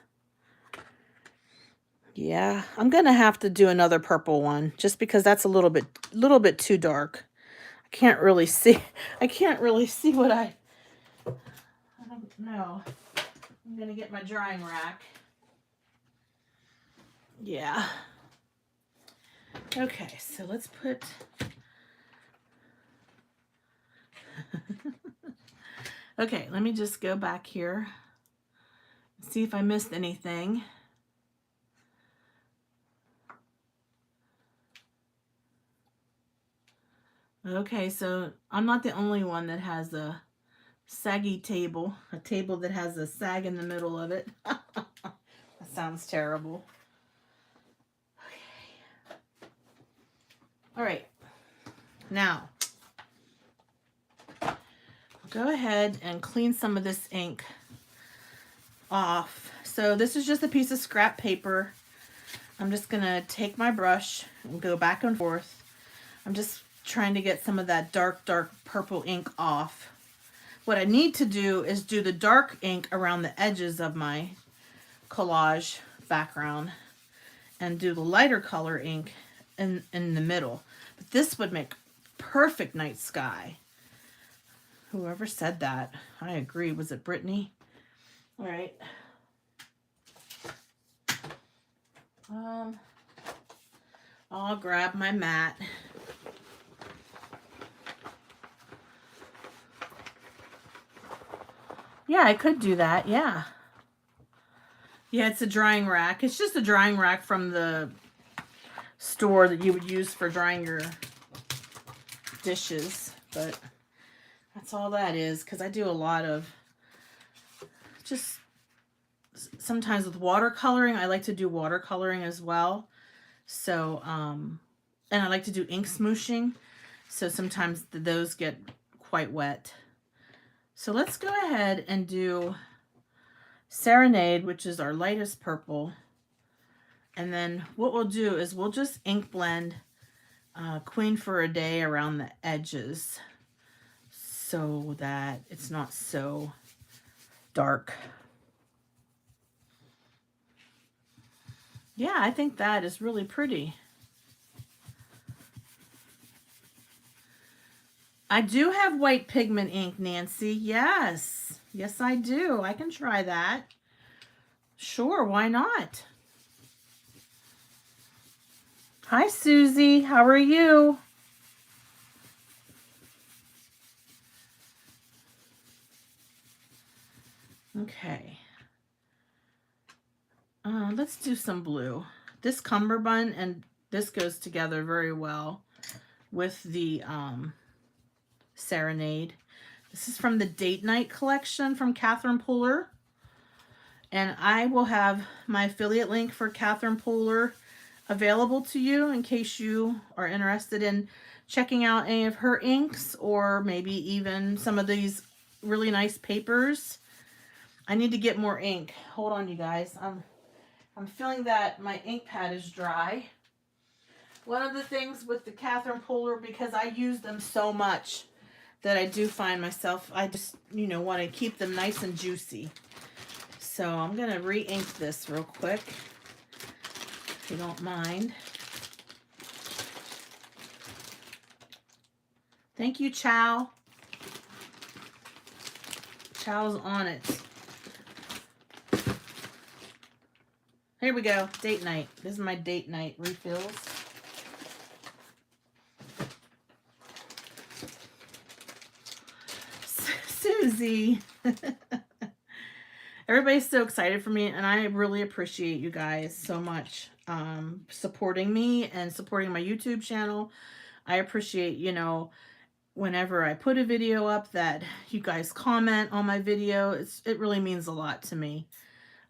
Yeah, I'm going to have to do another purple one just because that's a little bit too dark. I can't really see. I can't really see what I don't know. I'm going to get my drying rack. Yeah. Okay, so let's put okay, let me just go back here. See if I missed anything. Okay, so I'm not the only one that has a saggy table, a table that has a sag in the middle of it. That sounds terrible. Okay. All right. Now, go ahead and clean some of this ink off. So this is just a piece of scrap paper. I'm just going to take my brush and go back and forth. I'm just trying to get some of that dark purple ink off. What I need to do is do the dark ink around the edges of my collage background and do the lighter color ink in the middle. But this would make perfect night sky. Whoever said that, I agree. Was it Brittany? All right. I'll grab my mat. Yeah, I could do that. Yeah. Yeah, it's a drying rack. It's just a drying rack from the store that you would use for drying your dishes. But that's all that is, because I do a lot of just sometimes with watercoloring. I like to do watercoloring as well. So, and I like to do ink smooshing. So sometimes those get quite wet. So let's go ahead and do Serenade, which is our lightest purple. And then what we'll do is we'll just ink blend Queen for a Day around the edges so that it's not so dark. Yeah, I think that is really pretty. I do have white pigment ink, Nancy. Yes. Yes, I do. I can try that. Sure, why not? Hi, Susie. How are you? Okay. Let's do some blue. This cummerbund and this goes together very well with the Serenade. This is from the Date Night collection from Catherine Pooler. And I will have my affiliate link for Catherine Pooler available to you in case you are interested in checking out any of her inks or maybe even some of these really nice papers. I need to get more ink. Hold on, you guys. I'm feeling that my ink pad is dry. One of the things with the Catherine Pooler, because I use them so much, that I do find myself, I just, want to keep them nice and juicy. So I'm going to re-ink this real quick, if you don't mind. Thank you, Chow. Chow's on it. Here we go. Date night. This is my date night refills. Susie. Everybody's so excited for me, and I really appreciate you guys so much supporting me and supporting my YouTube channel. I appreciate, whenever I put a video up that you guys comment on my video. It really means a lot to me.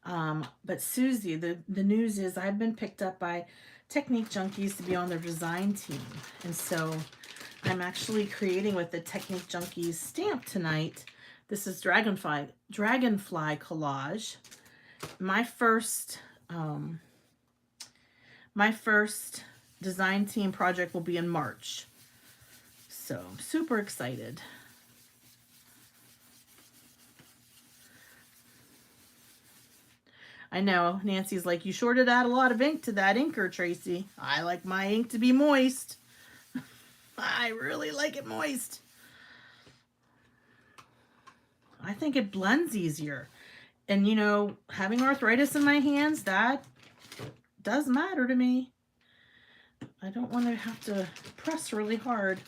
But Susie, the news is I've been picked up by Technique Junkies to be on their design team. And so I'm actually creating with the Technique Junkies stamp tonight. This is Dragonfly Collage. My first design team project will be in March. So I'm super excited. I know. Nancy's like, you sure did add a lot of ink to that inker, Tracy. I like my ink to be moist. I really like it moist. I think it blends easier. And you know, having arthritis in my hands, that does matter to me. I don't want to have to press really hard.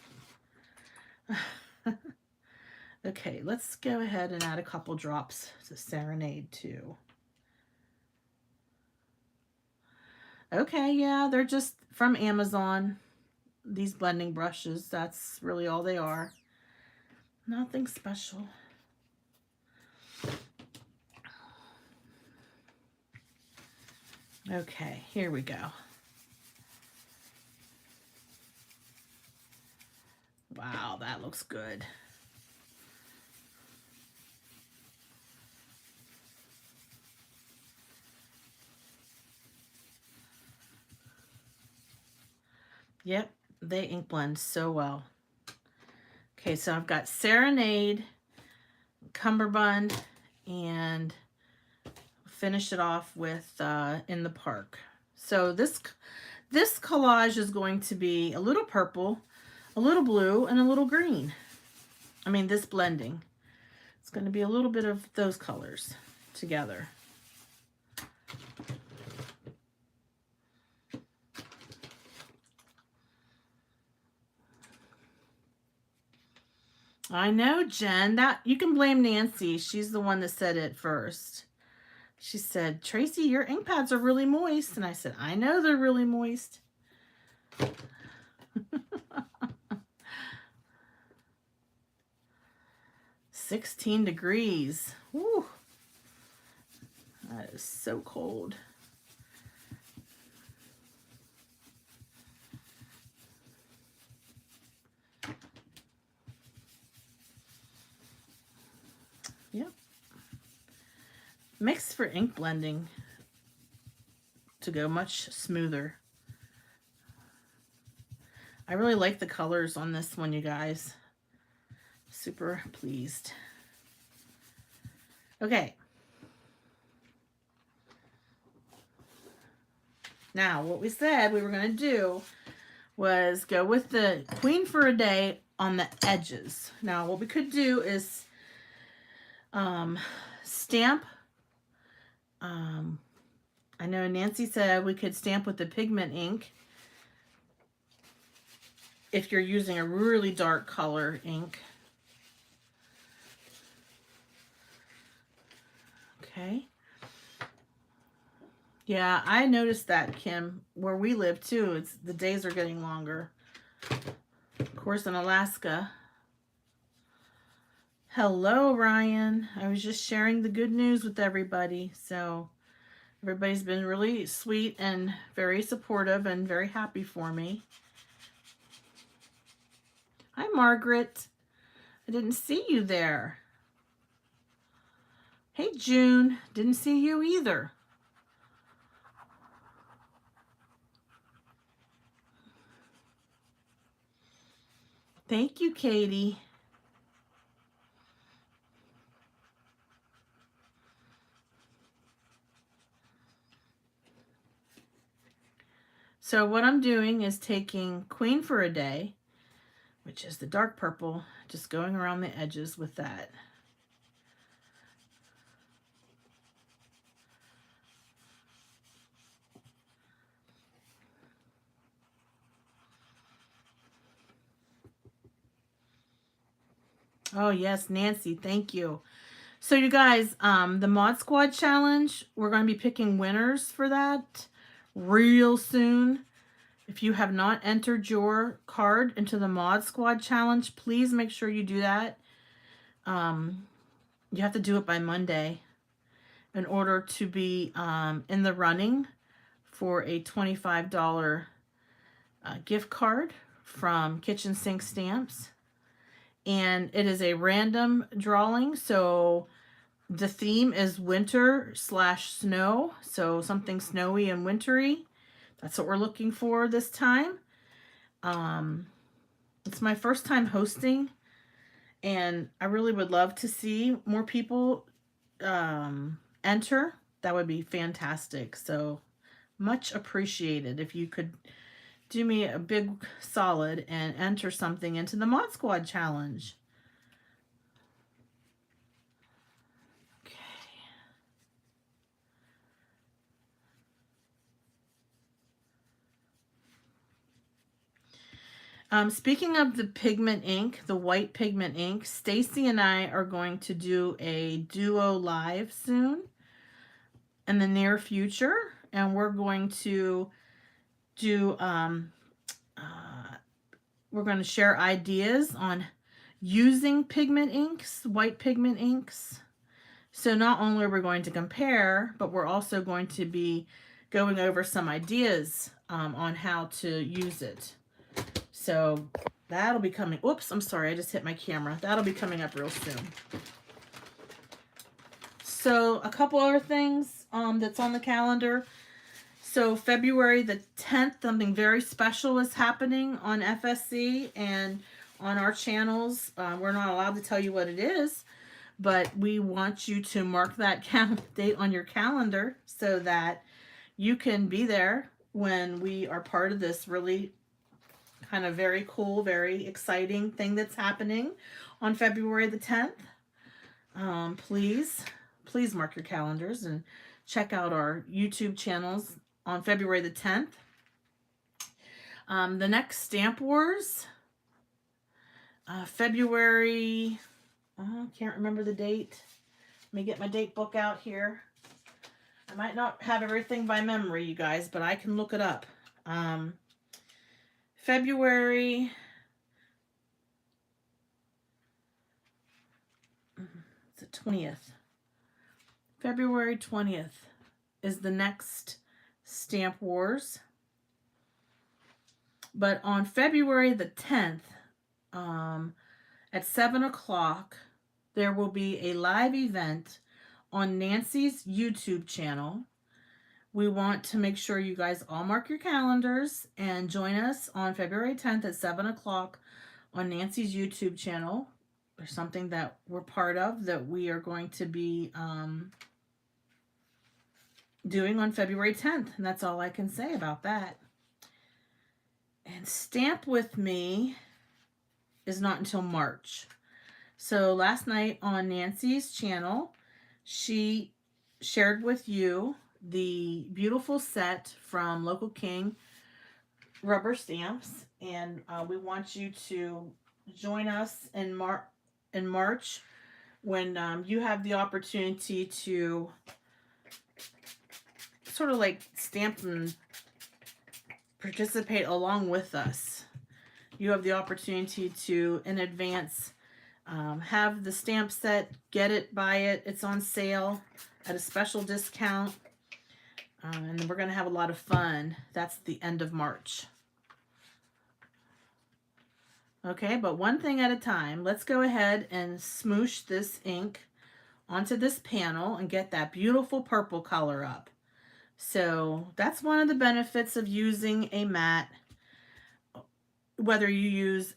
Okay, let's go ahead and add a couple drops to Serenade too. Okay, yeah, they're just from Amazon. These blending brushes, that's really all they are. Nothing special. Okay, here we go. Wow, that looks good. Yep, they ink blend so well. Okay, so I've got Serenade, Cummerbund, and finish it off with In the Park. So this collage is going to be a little purple, a little blue, and a little green. I mean, this blending. It's going to be a little bit of those colors together. I know, Jen. That you can blame Nancy. She's the one that said it first. She said, Tracy, your ink pads are really moist. And I said, I know they're really moist. 16 degrees. Woo. That is so cold. Yep. Makes for ink blending to go much smoother. I really like the colors on this one, you guys. Super pleased. Okay. Now, what we said we were going to do was go with the Queen for a Day on the edges. Now, what we could do is stamp. I know Nancy said we could stamp with the pigment ink if you're using a really dark color ink. Okay. Yeah, I noticed that, Kim, where we live too. It's the days are getting longer. Of course, in Alaska. Hello, Ryan. I was just sharing the good news with everybody. So everybody's been really sweet and very supportive and very happy for me. Hi, Margaret. I didn't see you there. Hey, June. Didn't see you either. Thank you, Katie. So what I'm doing is taking Queen for a Day, which is the dark purple, just going around the edges with that. Oh, yes, Nancy, thank you. So you guys, the Mod Squad Challenge, we're going to be picking winners for that real soon. If you have not entered your card into the Mod Squad Challenge, please make sure you do that. You have to do it by Monday in order to be in the running for a $25 gift card from Kitchen Sink Stamps. And it is a random drawing, so the theme is winter/snow, so something snowy and wintry. That's what we're looking for this time. It's my first time hosting, and I really would love to see more people enter. that would be fantastic. So much appreciated if you could do me a big solid and enter something into the Mod Squad challenge. Okay. Speaking of the pigment ink, the white pigment ink, Stacy and I are going to do a duo live soon in the near future, and we're going to do we're going to share ideas on using pigment inks, white pigment inks. So not only are we going to compare, but we're also going to be going over some ideas on how to use it. So that'll be coming. Oops, I'm sorry, I just hit my camera. That'll be coming up real soon. So a couple other things that's on the calendar. So February the 10th, something very special is happening on FSC and on our channels. We're not allowed to tell you what it is, but we want you to mark that date on your calendar so that you can be there when we are part of this really kind of very cool, very exciting thing that's happening on February the 10th. Please mark your calendars and check out our YouTube channels on February the 10th. The next Stamp Wars, February, I can't remember the date. Let me get my date book out here. I might not have everything by memory, you guys, but I can look it up. February, it's the 20th. February 20th is the next Stamp Wars. But on February the 10th, at 7 o'clock, there will be a live event on Nancy's YouTube channel. We want to make sure you guys all mark your calendars and join us on February 10th at 7 o'clock on Nancy's YouTube channel. There's something that we're part of that we are going to be doing on February 10th. And that's all I can say about that. And Stamp With Me is not until March. So last night on Nancy's channel, she shared with you the beautiful set from Local King rubber stamps, and we want you to join us in March when you have the opportunity to sort of like stamp and participate along with us. You have the opportunity to, in advance, have the stamp set, get it, buy it. It's on sale at a special discount. And we're going to have a lot of fun. That's the end of March. Okay, but one thing at a time. Let's go ahead and smoosh this ink onto this panel and get that beautiful purple color up. So that's one of the benefits of using a mat. Whether you use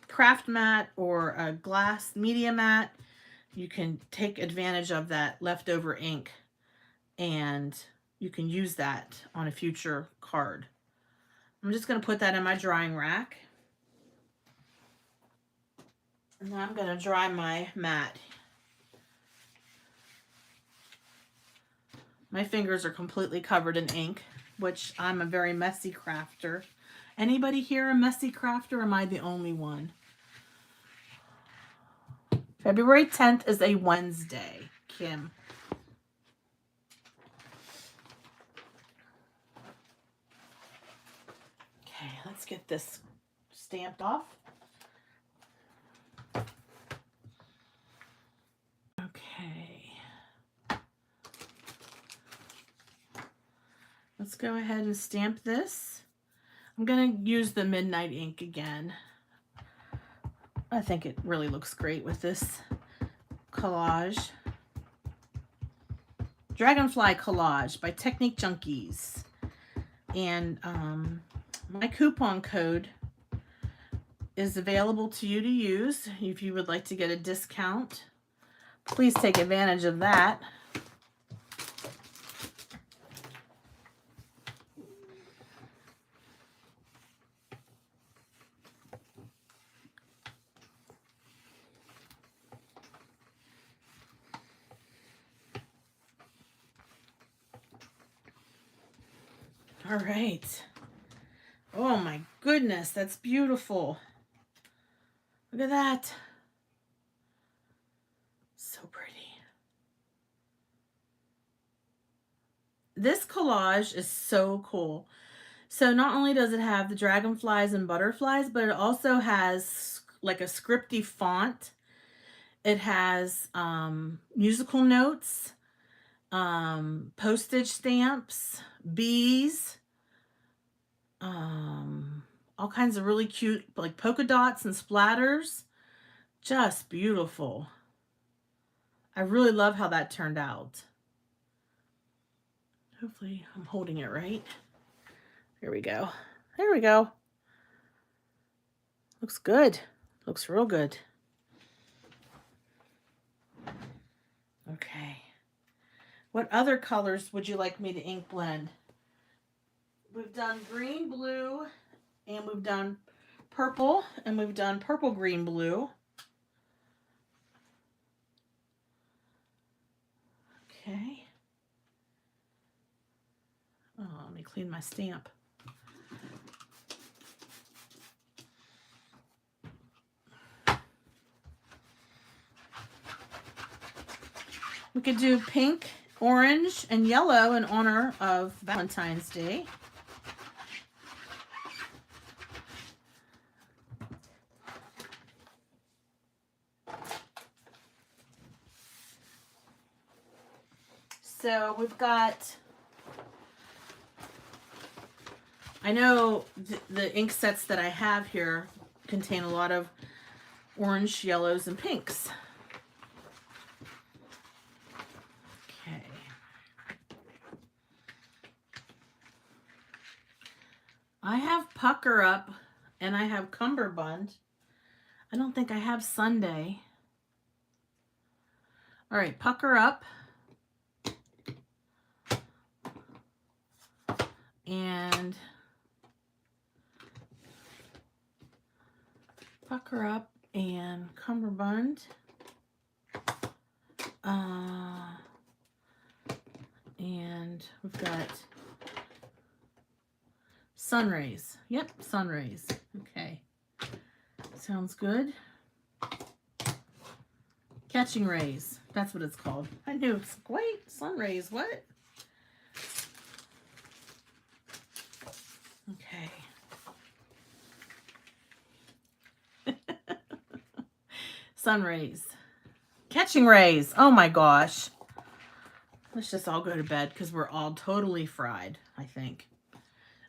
craft mat or a glass media mat, you can take advantage of that leftover ink and you can use that on a future card. I'm just going to put that in my drying rack. And now I'm going to dry my mat. My fingers are completely covered in ink, which I'm a very messy crafter. Anybody here a messy crafter, or am I the only one? February 10th is a Wednesday, Kim. Okay, let's get this stamped off. Okay. Let's go ahead and stamp this. I'm going to use the Midnight ink again. I think it really looks great with this collage. Dragonfly Collage by Technique Junkies. And my coupon code is available to you to use if you would like to get a discount. Please take advantage of that. All right. Oh my goodness, that's beautiful. Look at that. So pretty. This collage is so cool. So not only does it have the dragonflies and butterflies, but it also has like a scripty font. It has musical notes, postage stamps, bees, all kinds of really cute like polka dots and splatters. Just beautiful. I really love how that turned out. Hopefully I'm holding it right. Here we go. There we go. Looks good. Looks real good. Okay. What other colors would you like me to ink blend? We've done green, blue, and we've done purple, and we've done purple, green, blue. Okay. Oh, let me clean my stamp. We could do pink, orange, and yellow in honor of Valentine's Day. So we've got, I know the ink sets that I have here contain a lot of orange, yellows, and pinks. Okay. I have Pucker Up and I have Cumberbund. I don't think I have Sunday. All right, Pucker Up. And Pucker Up and Cumberbund. And we've got Sunrays. Yep, Sunrays. Okay. Sounds good. Catching Rays. That's what it's called. I knew. Wait, Sunrays. What? Okay. Sunrays. Catching Rays. Oh my gosh. Let's just all go to bed because we're all totally fried, I think.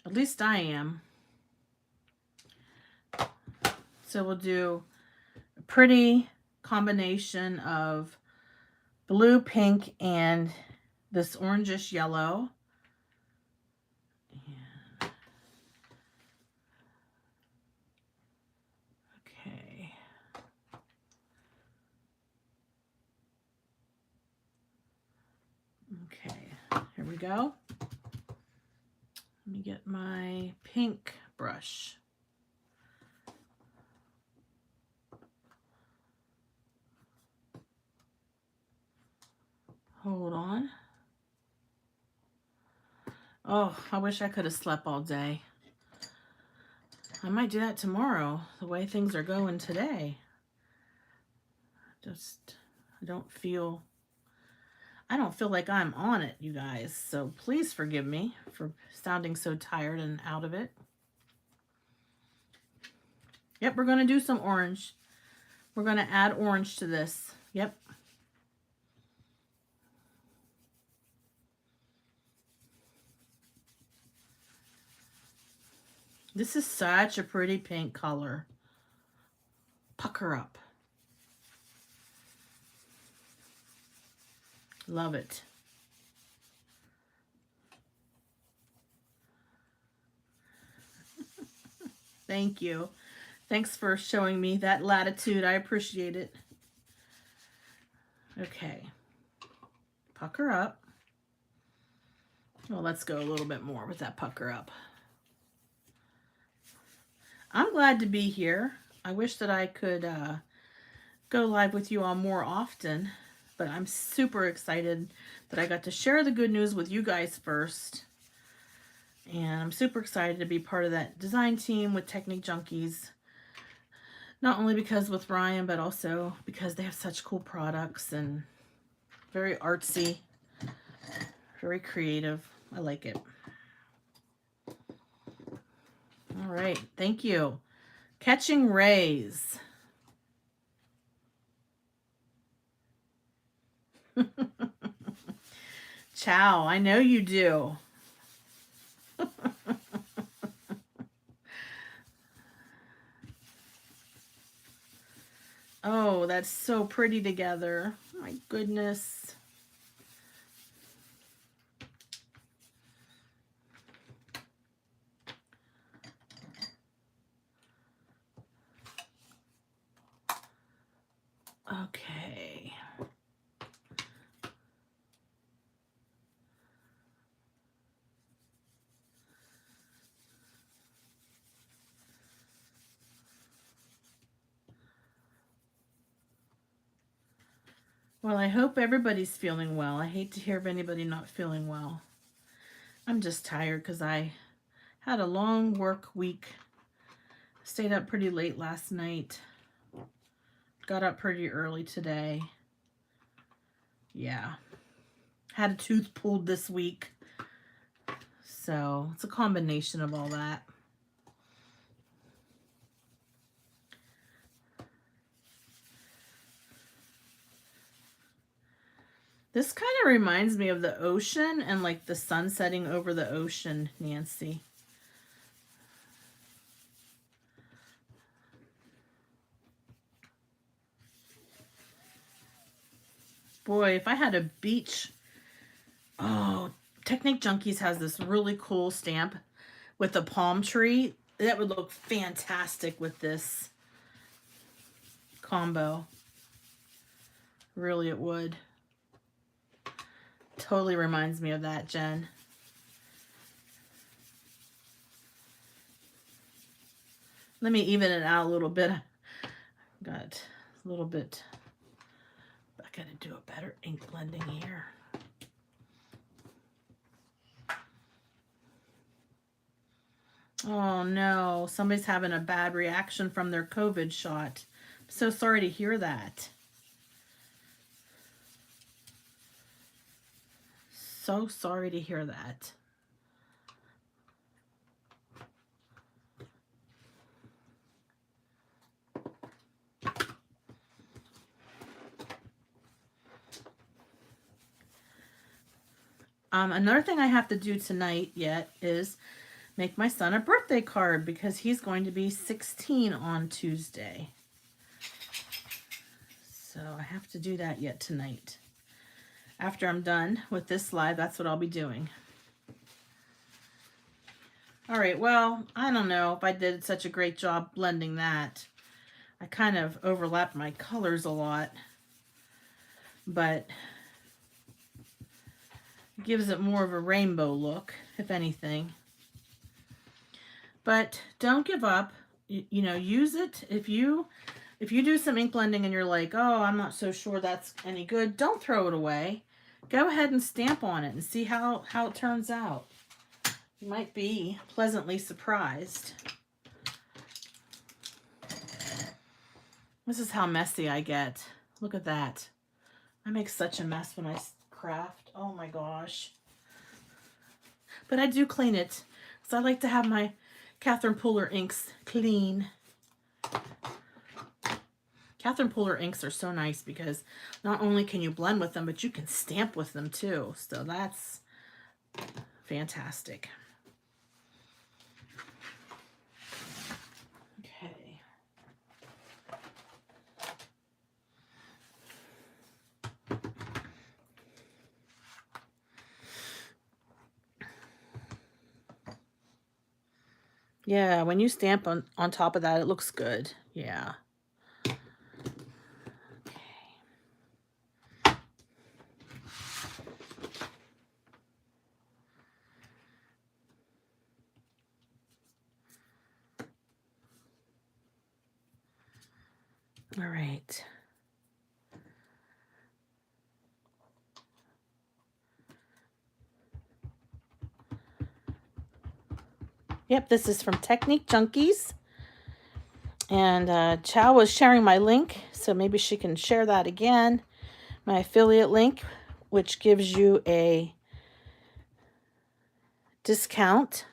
At least I am. So we'll do a pretty combination of blue, pink, and this orangish yellow. Okay. Okay, here we go. Let me get my pink brush. Hold on. Oh, I wish I could have slept all day. I might do that tomorrow, the way things are going today. I don't feel like I'm on it, you guys. So please forgive me for sounding so tired and out of it. Yep, we're going to do some orange. We're going to add orange to this. Yep. This is such a pretty pink color. Pucker Up. Love it. Thank you. Thanks for showing me that latitude. I appreciate it. Okay. Pucker Up. Well, let's go a little bit more with that Pucker Up. I'm glad to be here. I wish that I could go live with you all more often, but I'm super excited that I got to share the good news with you guys first. And I'm super excited to be part of that design team with Technique Junkies. Not only because with Ryan, but also because they have such cool products and very artsy, very creative. I like it. All right, thank you. Catching Rays. Ciao, I know you do. Oh, that's so pretty together. My goodness. Okay. Well, I hope everybody's feeling well. I hate to hear of anybody not feeling well. I'm just tired because I had a long work week. Stayed up pretty late last night. Got up pretty early today. Yeah. Had a tooth pulled this week. So it's a combination of all that. This kind of reminds me of the ocean and like the sun setting over the ocean, Nancy. Boy, if I had a beach. Oh, Technique Junkies has this really cool stamp with a palm tree. That would look fantastic with this combo. Really, it would. Totally reminds me of that, Jen. Let me even it out a little bit. Got a little bit. I gotta do a better ink blending here. Oh no, somebody's having a bad reaction from their COVID shot. I'm so sorry to hear that. So sorry to hear that. Another thing I have to do tonight yet is make my son a birthday card because he's going to be 16 on Tuesday. So I have to do that yet tonight. After I'm done with this live, that's what I'll be doing. All right, well, I don't know if I did such a great job blending that. I kind of overlapped my colors a lot, but it gives it more of a rainbow look, if anything. But don't give up. You know, use it. If you do some ink blending and you're like, oh, I'm not so sure that's any good, don't throw it away. Go ahead and stamp on it and see how it turns out. You might be pleasantly surprised. This is how messy I get. Look at that. I make such a mess when I craft. Oh my gosh. But I do clean it because I like to have my Catherine Pooler inks clean. Catherine Pooler inks are so nice because not only can you blend with them, but you can stamp with them too. So that's fantastic. Okay. Yeah, when you stamp on top of that, it looks good. Yeah. All right. Yep, this is from Technique Junkies. And Chow was sharing my link, so maybe she can share that again. My affiliate link, which gives you a discount,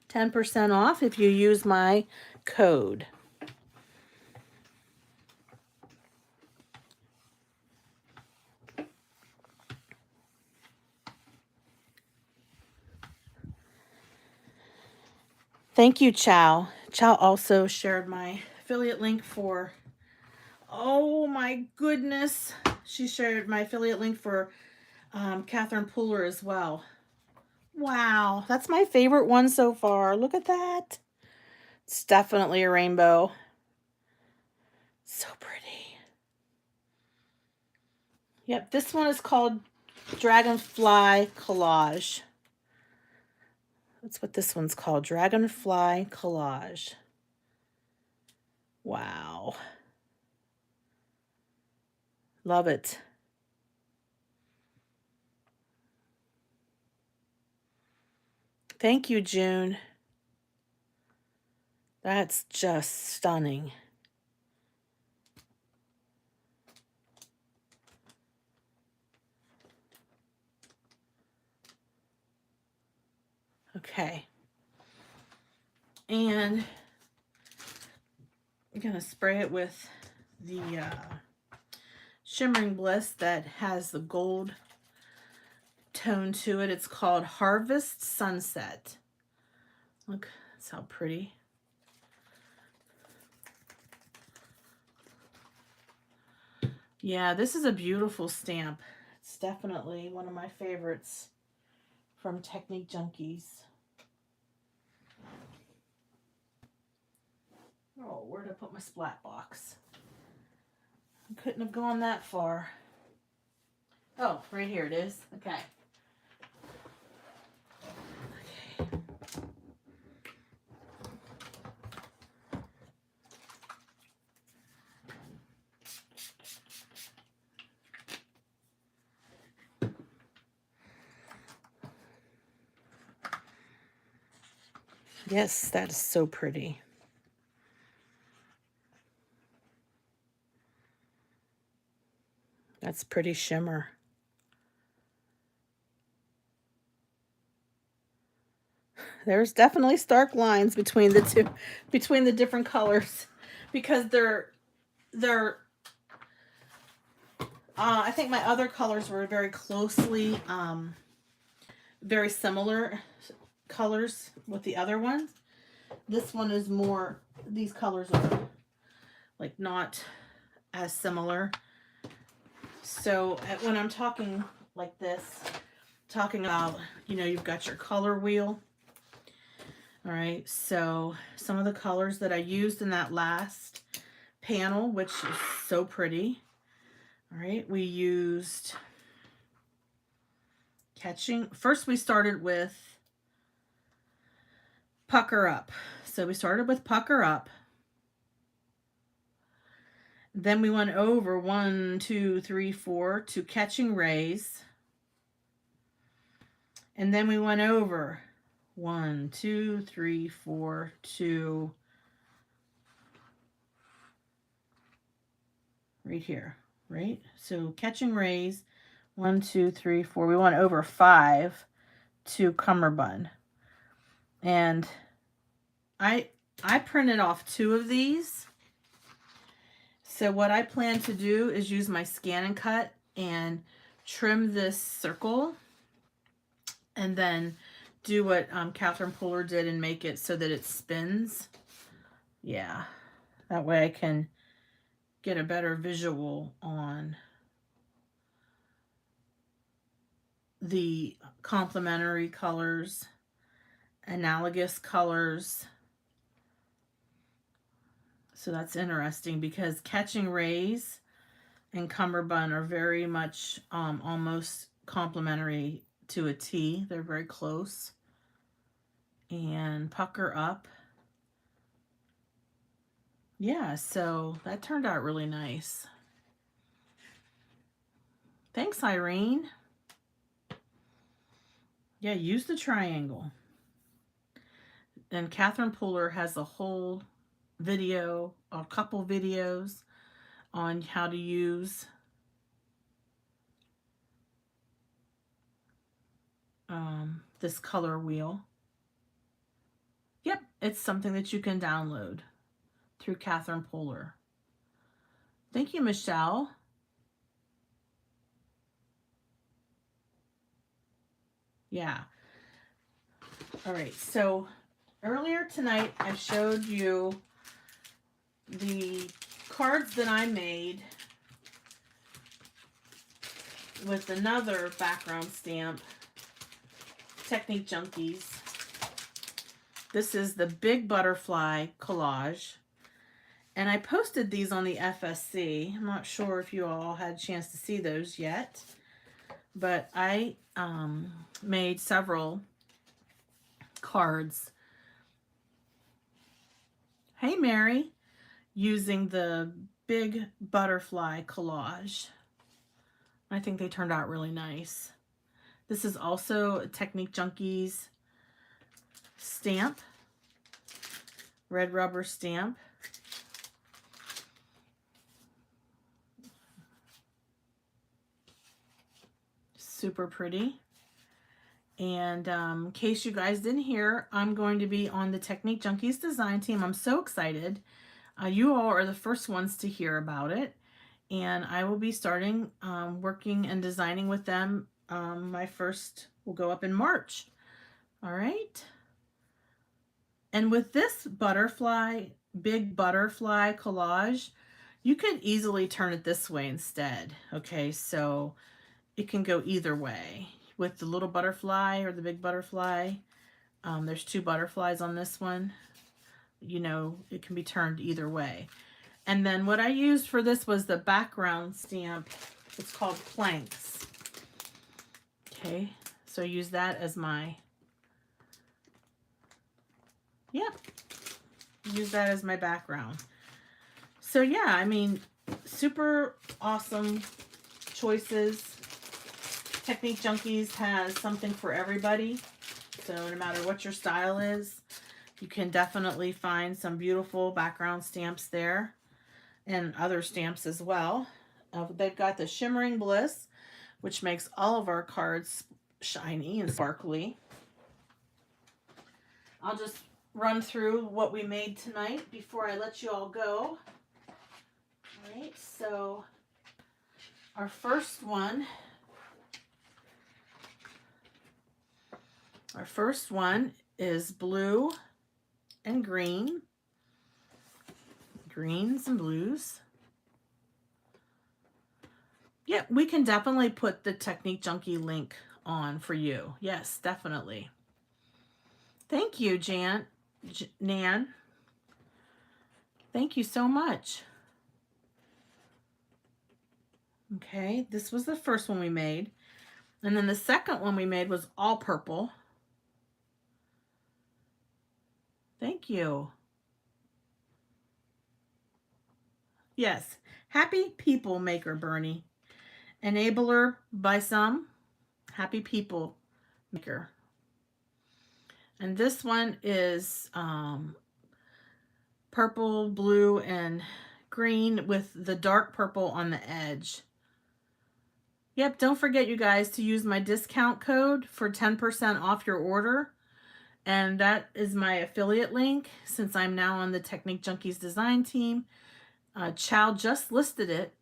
10% off if you use my code. Thank you, Chow. Chow also shared my affiliate link for, oh my goodness, she shared my affiliate link for Catherine Pooler as well. Wow, that's my favorite one so far. Look at that. It's definitely a rainbow. So pretty. Yep, this one is called Dragonfly Collage. That's what this one's called, Dragonfly Collage. Wow. Love it. Thank you, June. That's just stunning. Okay. And I'm going to spray it with the Shimmering Bliss that has the gold tone to it. It's called Harvest Sunset. Look, that's how pretty. Yeah, this is a beautiful stamp. It's definitely one of my favorites from Technique Junkies. Oh, where did I put my splat box? I couldn't have gone that far. Oh, right here it is. Okay. Yes, that is so pretty. That's pretty shimmer. There's definitely stark lines between the two, between the different colors, because I think my other colors were very closely, very similar colors with the other ones. This one is more, these colors are like not as similar. So when I'm talking like this, talking about, you know, you've got your color wheel. All right, so some of the colors that I used in that last panel, which is so pretty. All right, we used Catching. First, we started with Pucker Up. So we started with Pucker Up. Then we went over 1, 2, 3, 4 to Catching Rays. And then we went over 1, 2, 3, 4 to right here, right? So Catching Rays, 1, 2, 3, 4. We went over 5 to Cummerbund. And I printed off 2 of these. So what I plan to do is use my scan and cut and trim this circle, and then do what Catherine Pooler did and make it so that it spins. Yeah, that way I can get a better visual on the complementary colors, analogous colors. So that's interesting because Catching Rays and Cummerbund are very much almost complementary to a T. They're very close. And Pucker Up. Yeah, so that turned out really nice. Thanks, Irene. Yeah, use the triangle. And Catherine Pooler has a whole video, a couple videos on how to use this color wheel. Yep, it's something that you can download through Catherine Pooler. Thank you, Michelle. Yeah. All right, so earlier tonight I showed you the cards that I made with another background stamp, Technique Junkies. This is the Big Butterfly Collage. And I posted these on the FSC. I'm not sure if you all had a chance to see those yet. But I made several cards. Hey, Mary. Using the Big Butterfly Collage. I think they turned out really nice. This is also a Technique Junkies stamp. Red rubber stamp. Super pretty. And in case you guys didn't hear, I'm going to be on the Technique Junkies design team. I'm so excited. You all are the first ones to hear about it. And I will be starting working and designing with them. My first will go up in March. All right. And with this Big Butterfly Collage, you can easily turn it this way instead. Okay, so it can go either way. With the little butterfly or the big butterfly, there's two butterflies on this one. You know, it can be turned either way. And then what I used for this was the background stamp. It's called Planks. Okay, so I use that as my, use that as my background. So yeah, I mean, super awesome choices. Technique Junkies has something for everybody. So no matter what your style is, you can definitely find some beautiful background stamps there and other stamps as well. They've got the Shimmering Bliss, which makes all of our cards shiny and sparkly. I'll just run through what we made tonight before I let you all go. All right, so our first one is blue and green. Greens and blues. Yeah, we can definitely put the Technique Junkie link on for you. Yes, definitely. Thank you, Nan. Thank you so much. Okay, this was the first one we made. And then the second one we made was all purple. Thank you. Yes, happy people maker, Bernie. Enabler by some, happy people maker. And this one is purple, blue, and green with the dark purple on the edge. Yep, don't forget, you guys, to use my discount code for 10% off your order. And that is my affiliate link, since I'm now on the Technique Junkies design team. Chow just listed it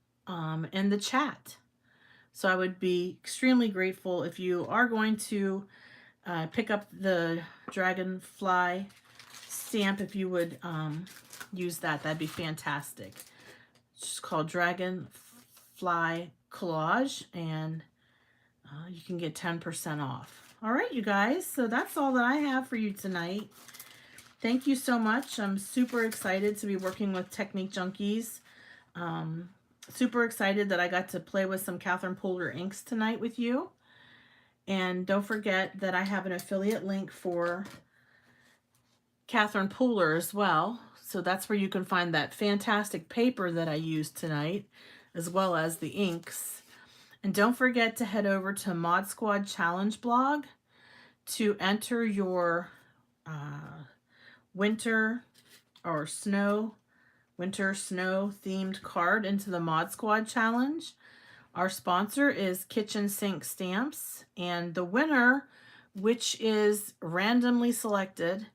in the chat. So I would be extremely grateful if you are going to pick up the Dragonfly stamp, if you would use that. That'd be fantastic. It's just called Dragonfly Collage, and you can get 10% off. All right, you guys, so that's all that I have for you tonight. Thank you so much. I'm super excited to be working with Technique Junkies. Super excited that I got to play with some Catherine Pooler inks tonight with you. And don't forget that I have an affiliate link for Catherine Pooler as well. So that's where you can find that fantastic paper that I used tonight, as well as the inks. And don't forget to head over to Mod Squad Challenge blog to enter your winter or winter snow themed card into the Mod Squad challenge. Our sponsor is Kitchen Sink Stamps, and the winner, which is randomly selected,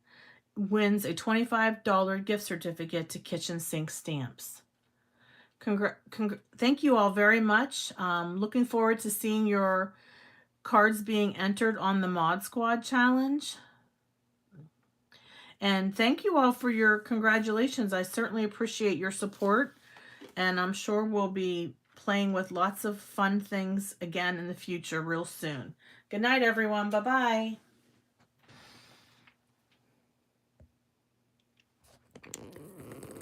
wins a $25 gift certificate to Kitchen Sink Stamps. Thank you all very much. Looking forward to seeing your cards being entered on the Mod Squad challenge. And thank you all for your congratulations. I certainly appreciate your support, and I'm sure we'll be playing with lots of fun things again in the future real soon. Good night, everyone. Bye-bye.